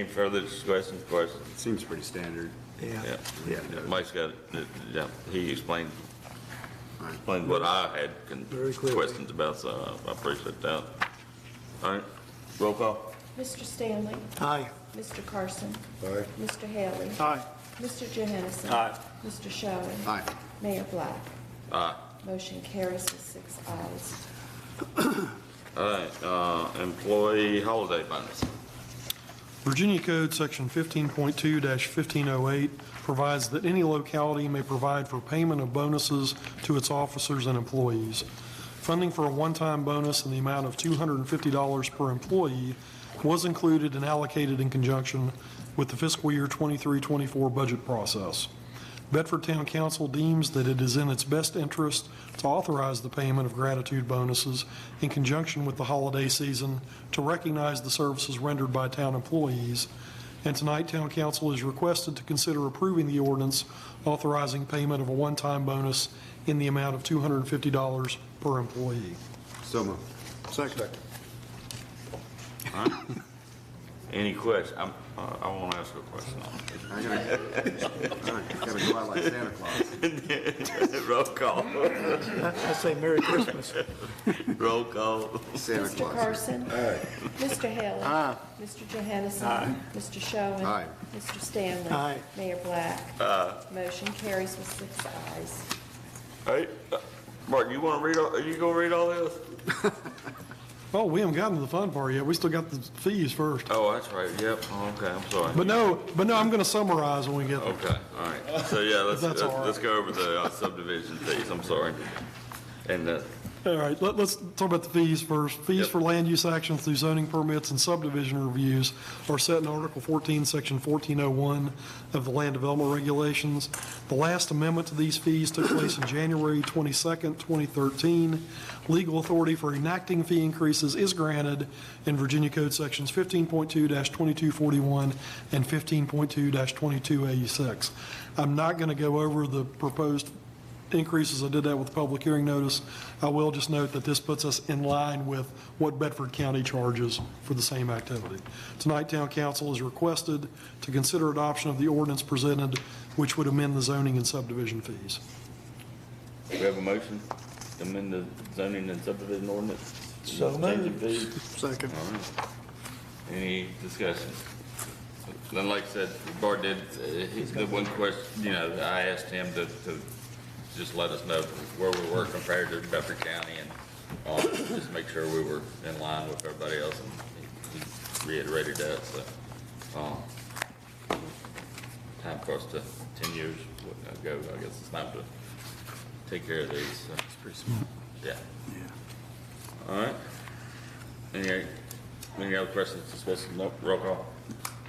further discussion, questions? Seems pretty standard. Yeah. Yeah. Mike's got, yeah, he explained what I had Very clearly. questions about, so I appreciate that. All right, roll call. Mr. Stanley? Aye. Mr. Carson? Aye. Mr. Haley? Aye. Mr. Johansson? Aye. Mr. Showen? Aye. Mayor Black? Aye. Motion carries with 6 ayes. All right, employee holiday bonus. Virginia Code Section 15.2-1508 provides that any locality may provide for payment of bonuses to its officers and employees. Funding for a one-time bonus in the amount of $250 per employee was included and allocated in conjunction with the fiscal year 23-24 budget process. Bedford Town Council deems that it is in its best interest to authorize the payment of gratitude bonuses in conjunction with the holiday season to recognize the services rendered by town employees. And tonight, Town Council is requested to consider approving the ordinance authorizing payment of a one-time bonus in the amount of $250 per employee. So moved. Second. All right. Any questions? I want to ask a question on I gotta go out like Santa Claus. it. Roll call. I say Merry Christmas. Roll call. Santa Mr. Claus. Carson? Aye. Mr. Haley? Aye. Mr. Johansson? Mr. Showen? Aye. Mr. Stanley? Aye. Mayor Black? Motion carries with 6 ayes. All right, Mark, you want to read? Are you going to read all this? Oh, we haven't gotten to the fun part yet. We still got the fees first. Oh, that's right. Yep. Okay, I'm sorry. But no, I'm going to summarize when we get there. Okay, all right. So yeah, let's That's all right. let's go over the subdivision fees. I'm sorry. And All right, let's talk about the fees first. Fees Yep. for land use actions through zoning permits and subdivision reviews are set in Article 14, Section 1401 of the Land Development Regulations. The last amendment to these fees took place in January 22nd, 2013. Legal authority for enacting fee increases is granted in Virginia Code Sections 15.2-2241 and 15.2-2286. I'm not going to go over the proposed increases. I did that with the public hearing notice. I will just note that this puts us in line with what Bedford County charges for the same activity. Tonight, Town Council is requested to consider adoption of the ordinance presented, which would amend the zoning and subdivision fees. we have a motion to amend the zoning and subdivision ordinance. So Changing moved. fees. Second. All right. Any discussion? Then, like I said, Bart did, the one question, I asked him to just let us know where we were compared to Bedford County and just make sure we were in line with everybody else, and he reiterated that, so. Time for us to, 10 years ago, I guess it's time to take care of these. So. It's pretty small. Yeah. All right. Any other questions, discussion? No, roll call.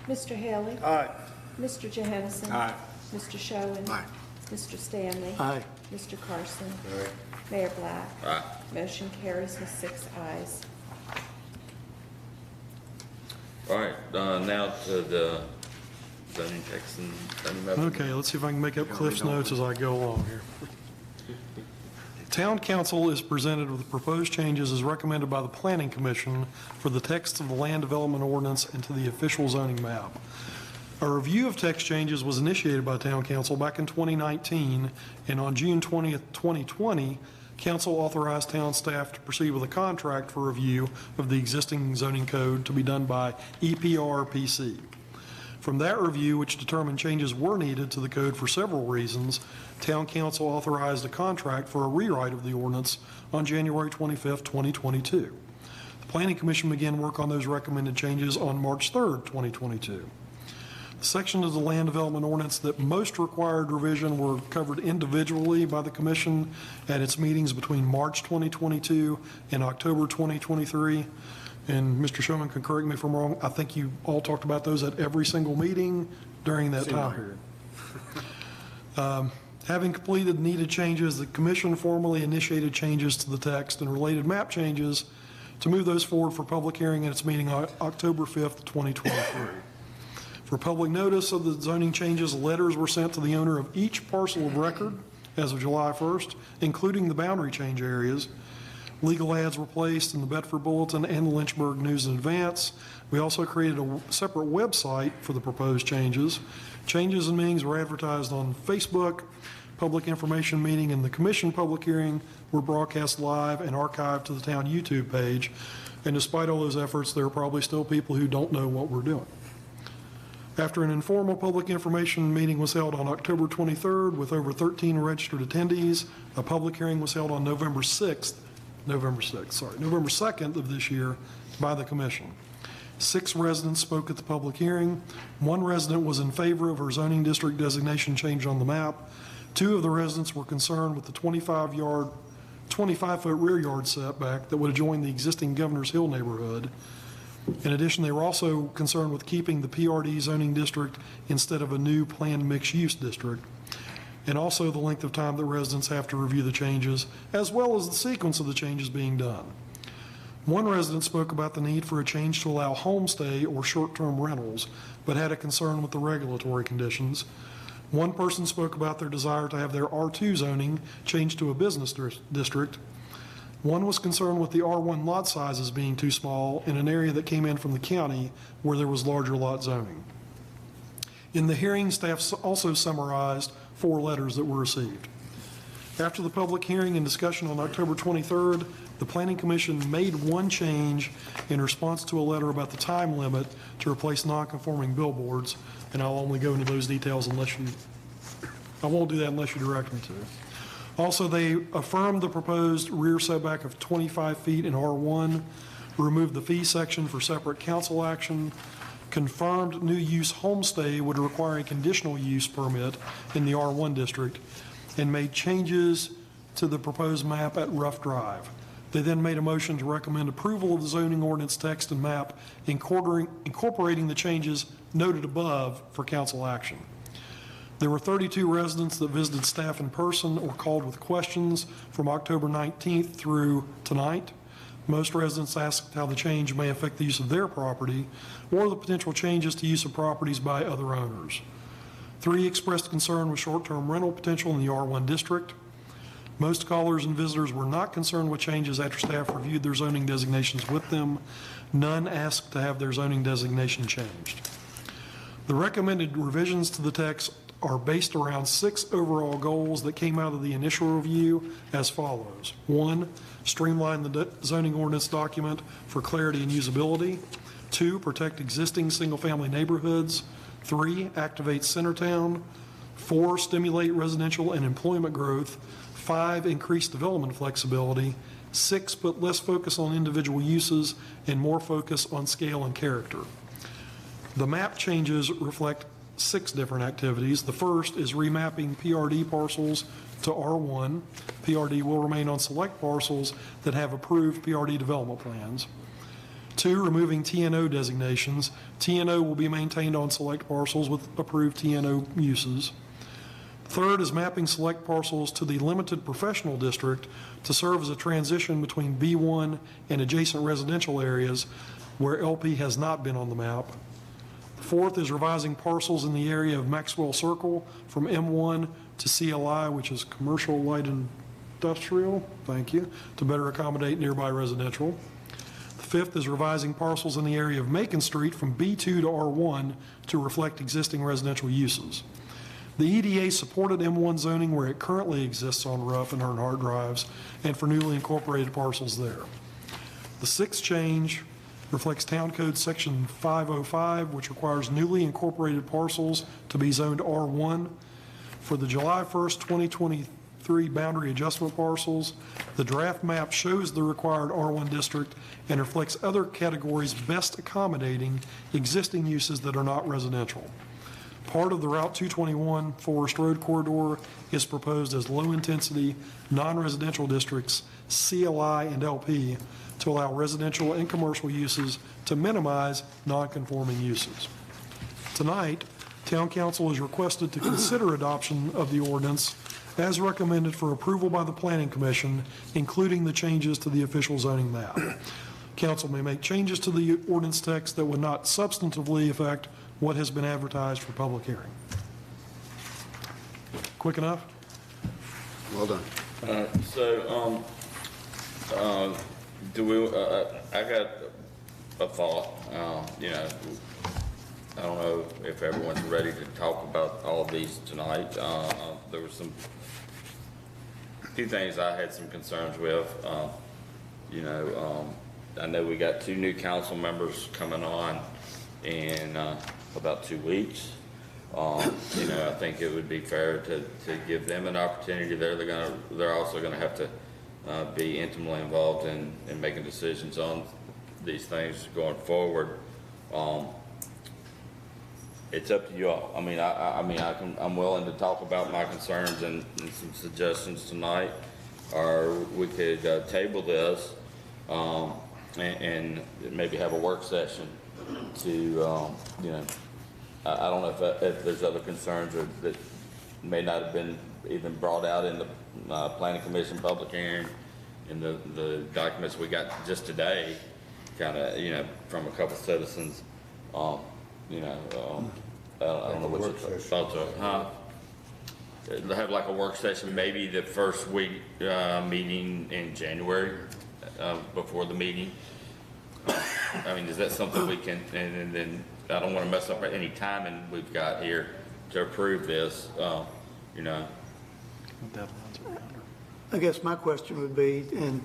Mr. Haley? Aye. Mr. Johansson? Aye. Mr. Showen? Aye. Mr. Stanley? Aye. Mr. Carson? Aye. Mayor Black? Aye. Motion carries with 6 ayes. All right, now to the zoning text and zoning map. Okay, let's see if I can make up Cliff's notes as I go along here. Town Council is presented with proposed changes as recommended by the Planning Commission for the text of the Land Development Ordinance and to the official zoning map. A review of text changes was initiated by Town Council back in 2019, and on June 20th, 2020, Council authorized town staff to proceed with a contract for review of the existing zoning code to be done by EPRPC. From that review, which determined changes were needed to the code for several reasons, Town Council authorized a contract for a rewrite of the ordinance on January 25th, 2022. The Planning Commission began work on those recommended changes on March 3rd, 2022. The sections of the Land Development Ordinance that most required revision were covered individually by the Commission at its meetings between March 2022 and October 2023. And Mr. Showman can correct me if I'm wrong, I think you all talked about those at every single meeting during that time period. Having completed needed changes, the Commission formally initiated changes to the text and related map changes to move those forward for public hearing at its meeting on October 5th, 2023. For public notice of the zoning changes, letters were sent to the owner of each parcel of record as of July 1st, including the boundary change areas. Legal ads were placed in the Bedford Bulletin and the Lynchburg News and Advance. We also created a separate website for the proposed changes. Changes and meetings were advertised on Facebook. Public information meeting and the commission public hearing were broadcast live and archived to the town YouTube page. And despite all those efforts, there are probably still people who don't know what we're doing. After an informal public information meeting was held on October 23rd with over 13 registered attendees, a public hearing was held on November 2nd of this year by the commission. 6 residents spoke at the public hearing. 1 resident was in favor of her zoning district designation change on the map. 2 of the residents were concerned with the 25-foot rear yard setback that would adjoin the existing Governor's Hill neighborhood. In addition, they were also concerned with keeping the PRD zoning district instead of a new planned mixed-use district, and also the length of time that residents have to review the changes, as well as the sequence of the changes being done. 1 resident spoke about the need for a change to allow homestay or short-term rentals, but had a concern with the regulatory conditions. 1 person spoke about their desire to have their R2 zoning changed to a business district. 1 was concerned with the R1 lot sizes being too small in an area that came in from the county where there was larger lot zoning. In the hearing, staff also summarized 4 letters that were received. After the public hearing and discussion on October 23rd, the Planning Commission made 1 change in response to a letter about the time limit to replace non-conforming billboards, and I'll only go into those details I won't do that unless you direct me to. Also, they affirmed the proposed rear setback of 25 feet in R1, removed the fee section for separate council action, confirmed new use homestay would require a conditional use permit in the R1 district, and made changes to the proposed map at Rough Drive. They then made a motion to recommend approval of the zoning ordinance text and map, incorporating the changes noted above for council action. There were 32 residents that visited staff in person or called with questions from October 19th through tonight. Most residents asked how the change may affect the use of their property or the potential changes to use of properties by other owners. 3 expressed concern with short-term rental potential in the R1 district. Most callers and visitors were not concerned with changes after staff reviewed their zoning designations with them. None asked to have their zoning designation changed. The recommended revisions to the text are based around 6 overall goals that came out of the initial review as follows. 1, streamline the zoning ordinance document for clarity and usability. 2, protect existing single-family neighborhoods. 3, activate Centertown. 4, stimulate residential and employment growth. 5, increase development flexibility. 6, put less focus on individual uses and more focus on scale and character. The map changes reflect 6 different activities. The first is remapping PRD parcels to R1. PRD will remain on select parcels that have approved PRD development plans. 2, removing TNO designations. TNO will be maintained on select parcels with approved TNO uses. Third is mapping select parcels to the limited professional district to serve as a transition between B1 and adjacent residential areas where LP has not been on the map. Fourth is revising parcels in the area of Maxwell Circle from M1 to CLI, which is Commercial Light Industrial, thank you, to better accommodate nearby residential. The fifth is revising parcels in the area of Macon Street from B2 to R1 to reflect existing residential uses. The EDA supported M1 zoning where it currently exists on Rough and Earnhardt Drives and for newly incorporated parcels there. The sixth change reflects Town Code Section 505, which requires newly incorporated parcels to be zoned R1. For the July 1st, 2023 boundary adjustment parcels, the draft map shows the required R1 district and reflects other categories best accommodating existing uses that are not residential. Part of the Route 221 Forest Road corridor is proposed as low-intensity, non-residential districts, CLI and LP, to allow residential and commercial uses to minimize non-conforming uses. Tonight, Town Council is requested to consider adoption of the ordinance as recommended for approval by the Planning Commission, including the changes to the official zoning map. council may make changes to the ordinance text that would not substantively affect what has been advertised for public hearing. Quick enough? Well done. Do we, I got a thought, you know, I don't know if everyone's ready to talk about all of these tonight. There was a few things I had some concerns with. You know, I know we got 2 new council members coming on in about 2 weeks. You know, I think it would be fair to give them an opportunity. They're also gonna have to be intimately involved in making decisions on these things going forward. It's up to you all. I mean, I'm willing to talk about my concerns and some suggestions tonight, or we could table this and maybe have a work session to, you know, I don't know if there's other concerns or that may not have been even brought out in the planning commission public hearing, in the documents we got just today, kind of, you know, from a couple citizens. You know, I don't know what your thoughts are, huh? They'll have like a work session, maybe the first week meeting in January, before the meeting. I mean, is that something we can, and then I don't want to mess up any timing we've got here to approve this, you know. I guess my question would be, and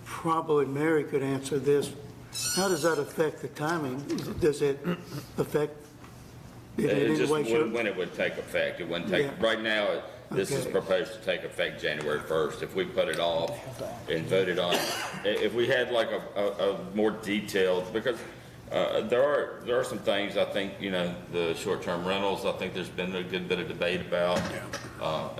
probably Mary could answer this, how does that affect the timing? Does it affect it in It any just way? when it would take effect. It wouldn't take, Yeah. right now, this is Okay. proposed to take effect January 1st. If we put it off and voted on, if we had like a more detailed, because there are some things I think, you know, the short-term rentals, I think there's been a good bit of debate about.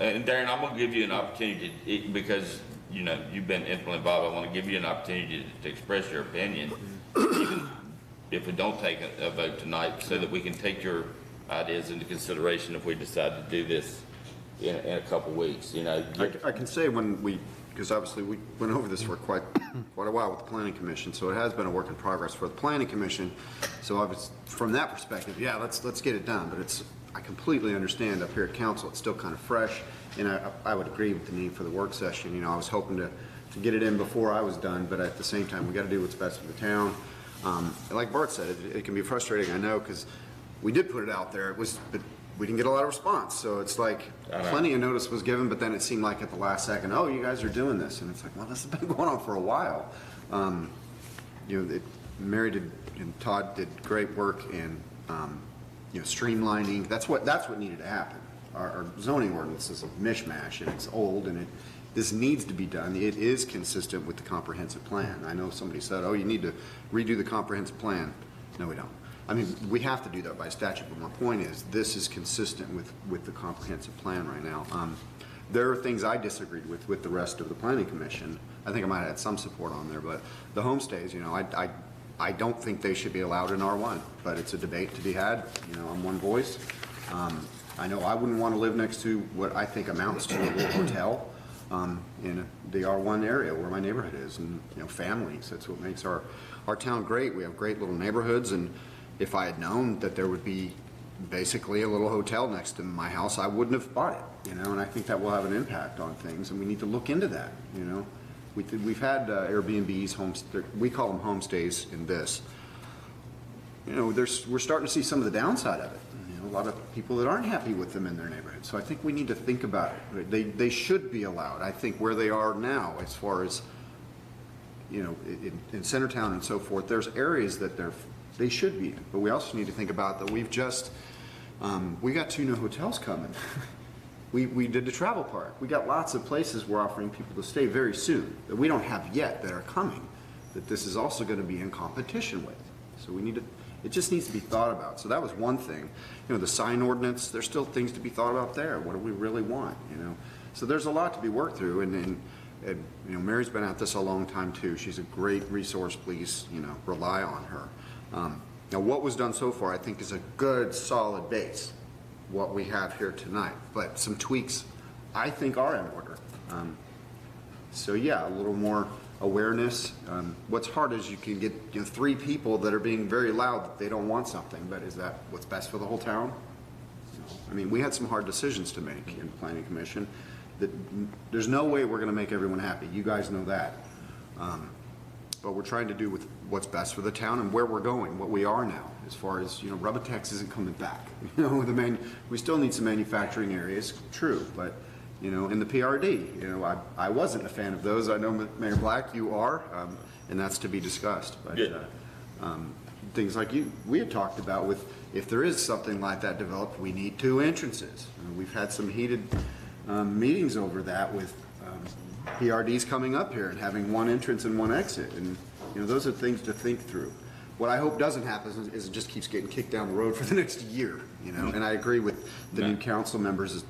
And Darren, I'm gonna give you an opportunity because, you know, you've been intimately involved. I want to give you an opportunity to express your opinion, even if we don't take a vote tonight, so that we can take your ideas into consideration if we decide to do this in a couple weeks, you know. I can say because obviously we went over this for quite a while with the planning commission, so it has been a work in progress for the planning commission. So obviously, from that perspective, yeah, let's get it done. But I completely understand up here at council, it's still kind of fresh, and I would agree with the need for the work session. You know, I was hoping to get it in before I was done, but at the same time, we got to do what's best for the town. And like Bart said, it can be frustrating, I know, because we did put it out there. But we didn't get a lot of response. So it's like plenty of notice was given, but then it seemed like at the last second, oh, you guys are doing this. And it's like, well, this has been going on for a while. You know, Mary and Todd did great work in, you know, streamlining. That's what needed to happen. Our zoning ordinance is a mishmash, and it's old, and this needs to be done. It is consistent with the comprehensive plan. I know somebody said, oh, you need to redo the comprehensive plan. No, we don't. I mean, we have to do that by statute, but my point is, this is consistent with the comprehensive plan right now. There are things I disagreed with the rest of the planning commission. I think I might have had some support on there, but the homestays, you know, I don't think they should be allowed in R1, but it's a debate to be had. You know, I'm one voice. I know I wouldn't want to live next to what I think amounts to a little hotel in the R1 area where my neighborhood is, and, you know, families. That's what makes our town great. We have great little neighborhoods, and if I had known that there would be basically a little hotel next to my house, I wouldn't have bought it, you know, and I think that will have an impact on things, and we need to look into that, you know. We've had Airbnbs, we call them homestays in this. You know, we're starting to see some of the downside of it. You know, a lot of people that aren't happy with them in their neighborhood. So I think we need to think about it. They should be allowed. I think where they are now, as far as, you know, in Centertown and so forth, there's areas that they should be in, but we also need to think about that we've just, we got 2 new hotels coming. We did the travel park. We got lots of places we're offering people to stay very soon that we don't have yet that are coming, that this is also going to be in competition with. So we need to, it just needs to be thought about. So that was one thing. You know, the sign ordinance, there's still things to be thought about there. What do we really want, you know? So there's a lot to be worked through, and you know, Mary's been at this a long time too. She's a great resource. Please, you know, rely on her. Now, what was done so far, I think, is a good, solid base, what we have here tonight. But some tweaks, I think, are in order. So, yeah, a little more awareness. What's hard is you can get 3 people that are being very loud that they don't want something, but is that what's best for the whole town? I mean, we had some hard decisions to make in the Planning Commission. There's no way we're going to make everyone happy. You guys know that. But we're trying to do with what's best for the town and where we're going, what we are now, as far as, Rubbertex isn't coming back. We still need some manufacturing areas, true, but, in the PRD, I wasn't a fan of those. I know Mayor Black, you are, and that's to be discussed. But things like we had talked about with, if there is something like that developed, we need 2 entrances. We've had some heated meetings over that with PRDs coming up here and having 1 entrance and 1 exit. And, those are things to think through. What I hope doesn't happen is it just keeps getting kicked down the road for the next year, And I agree with the new council members.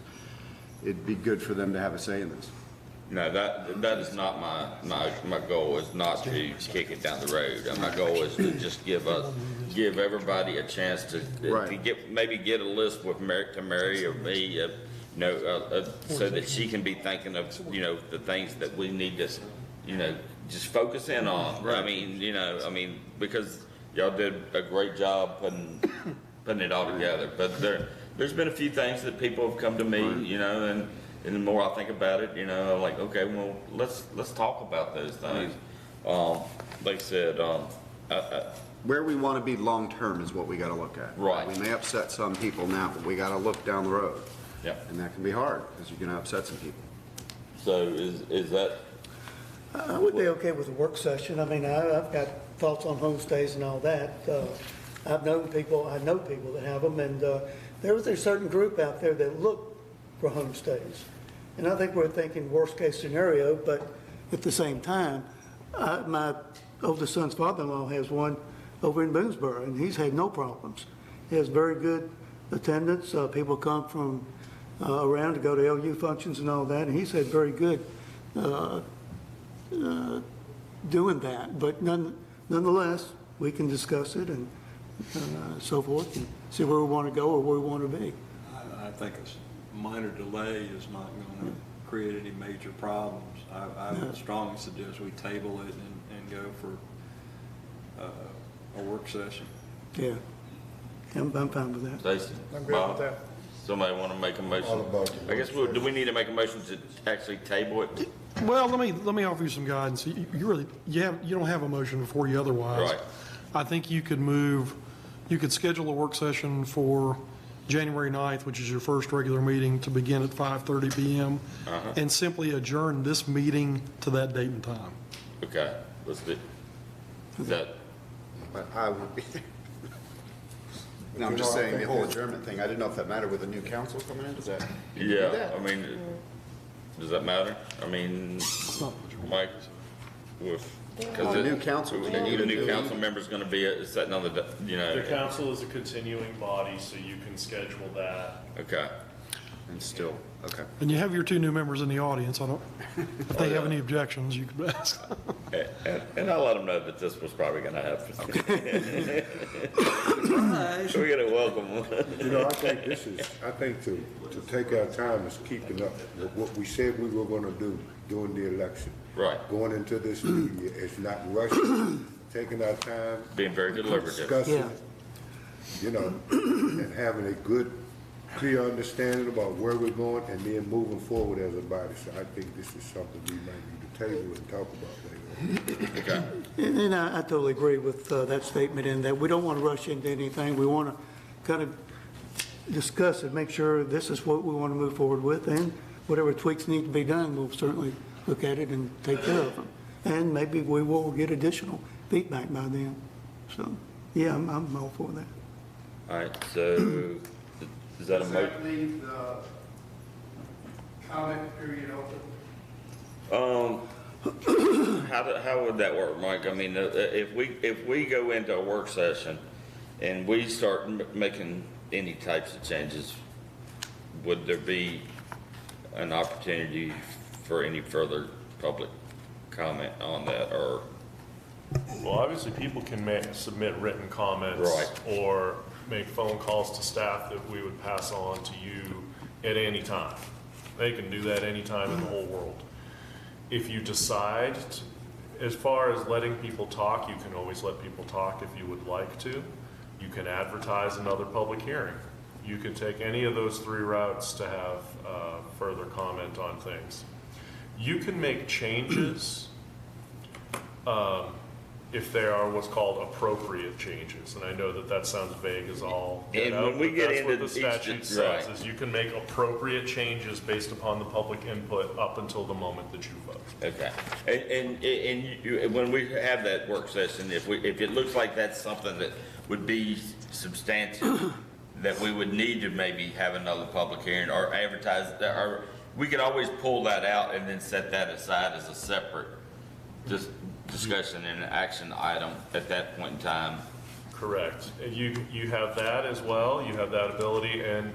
It'd be good for them to have a say in this. No, that is not my goal, is not to kick it down the road. My goal is to just give everybody a chance to get a list with Mary or me, so that she can be thinking of, the things that we need to, just focus in on. Right. Because y'all did a great job putting it all together. But there's been a few things that people have come to me, and the more I think about it, I'm like, okay, well, let's talk about those things. Like I said, where we want to be long-term is what we got to look at. Right. We may upset some people now, but we got to look down the road. Yeah. And that can be hard, because you're going to upset some people. So is that? I would be okay with a work session. I've got thoughts on homestays and all that. I know people that have them, and there's a certain group out there that look for homestays. And I think we're thinking worst case scenario, but at the same time, my oldest son's father-in-law has one over in Boonesboro, and he's had no problems. He has very good attendance. People come from around to go to LU functions and all that, and he's had very good doing that. But nonetheless, we can discuss it and so forth, and see where we want to go or where we want to be. I think a minor delay is not going to create any major problems. I would strongly suggest we table it and go for a work session. Yeah, I'm fine with that. Stacy? I'm good Bob? with that. Somebody want to make a motion? All about the I guess, do we need to make a motion to actually table it? Well, let me offer you some guidance. You don't have a motion before you otherwise. Right. I think you could schedule a work session for January 9th, which is your first regular meeting, to begin at 5:30 p.m. And simply adjourn this meeting to that date and time. Okay, let's do. Is that? I would be. No, I'm just saying, the whole adjournment thing, I didn't know if that mattered with the new council coming in, does that? Yeah, does that matter? Mike, because The new council, the new council member's gonna be sitting on The council is a continuing body, so you can schedule that. Okay. And still, okay. And you have your 2 new members in the audience. If they have any objections, you could ask. And I'll let them know that this was probably gonna happen. So we're gonna welcome them. I think to take our time is keeping up with what we said we were gonna do during the election. Right. Going into this new year, it's not rushing, taking our time. Being very deliberative. Discussing, and having a good, clear understanding about where we're going and then moving forward as a body. So I think this is something we might need to table and talk about later. Okay. And I totally agree with that statement in that we don't want to rush into anything. We want to kind of discuss it, make sure this is what we want to move forward with, and whatever tweaks need to be done, we'll certainly look at it and take care of them. And maybe we will get additional feedback by then. So, yeah, I'm all for that. All right, so is that a motion? leave the comment period open? How would that work, Mike? If we go into a work session and we start making any types of changes, would there be an opportunity for any further public comment on that, or? Well, obviously, people can submit written comments. Right. Or make phone calls to staff that we would pass on to you at any time. They can do that anytime in the whole world. If you decide, as far as letting people talk, you can always let people talk if you would like to. You can advertise another public hearing. You can take any of those three routes to have further comment on things. You can make changes if they are what's called appropriate changes. And I know that that sounds vague as all get And out, when we but get that's what into the statute each- says, right. is you can make appropriate changes based upon the public input up until the moment that you vote. Okay, and when we have that work session, if it looks like that's something that would be substantial, that we would need to maybe have another public hearing or advertise, or we could always pull that out and then set that aside as a separate discussion and action item at that point in time. Correct. You have that as well, you have that ability, and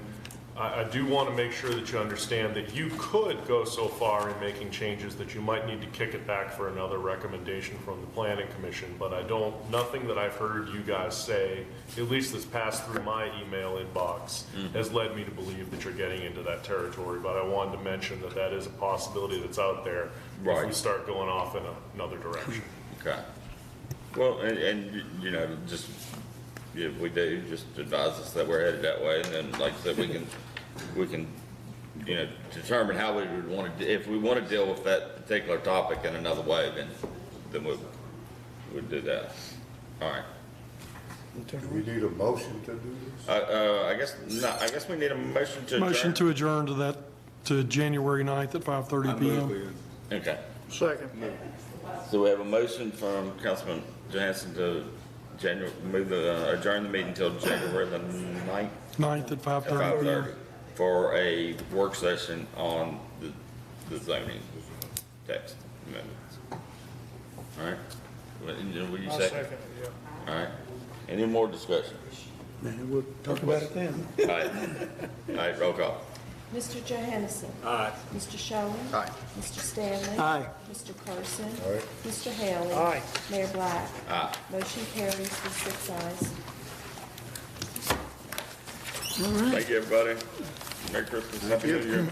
I do want to make sure that you understand that you could go so far in making changes that you might need to kick it back for another recommendation from the planning commission, but nothing that I've heard you guys say, at least that's passed through my email inbox, has led me to believe that you're getting into that territory, but I wanted to mention that that is a possibility that's out there if Right. we start going off in another direction. Okay. Well, and you know, just, if we do, just advise us that we're headed that way, and then, like I said, we can, you know, determine how we would want to, if we want to deal with that particular topic in another way, then we'd do that. All right. Do we need a motion to do this? I guess we need a motion to adjourn. Motion to adjourn to January 9th at 5:30 PM. Okay. Second. So we have a motion from Councilman Johansson to adjourn the meeting until January the 9th 9th at at 5:30 PM. 5:30 for a work session on the zoning text amendments. All right? Will you second? All right. Any more discussion? Man, we'll talk about it then. All right. All right, roll call. Mr. Johansson. Aye. Mr. Shelton. Aye. Mr. Stanley. Aye. Mr. Carson. Aye. Mr. Haley. Aye. Mayor Black. Aye. Motion carries with 6 ayes. Thank you, everybody. Merry Christmas. Happy New Year.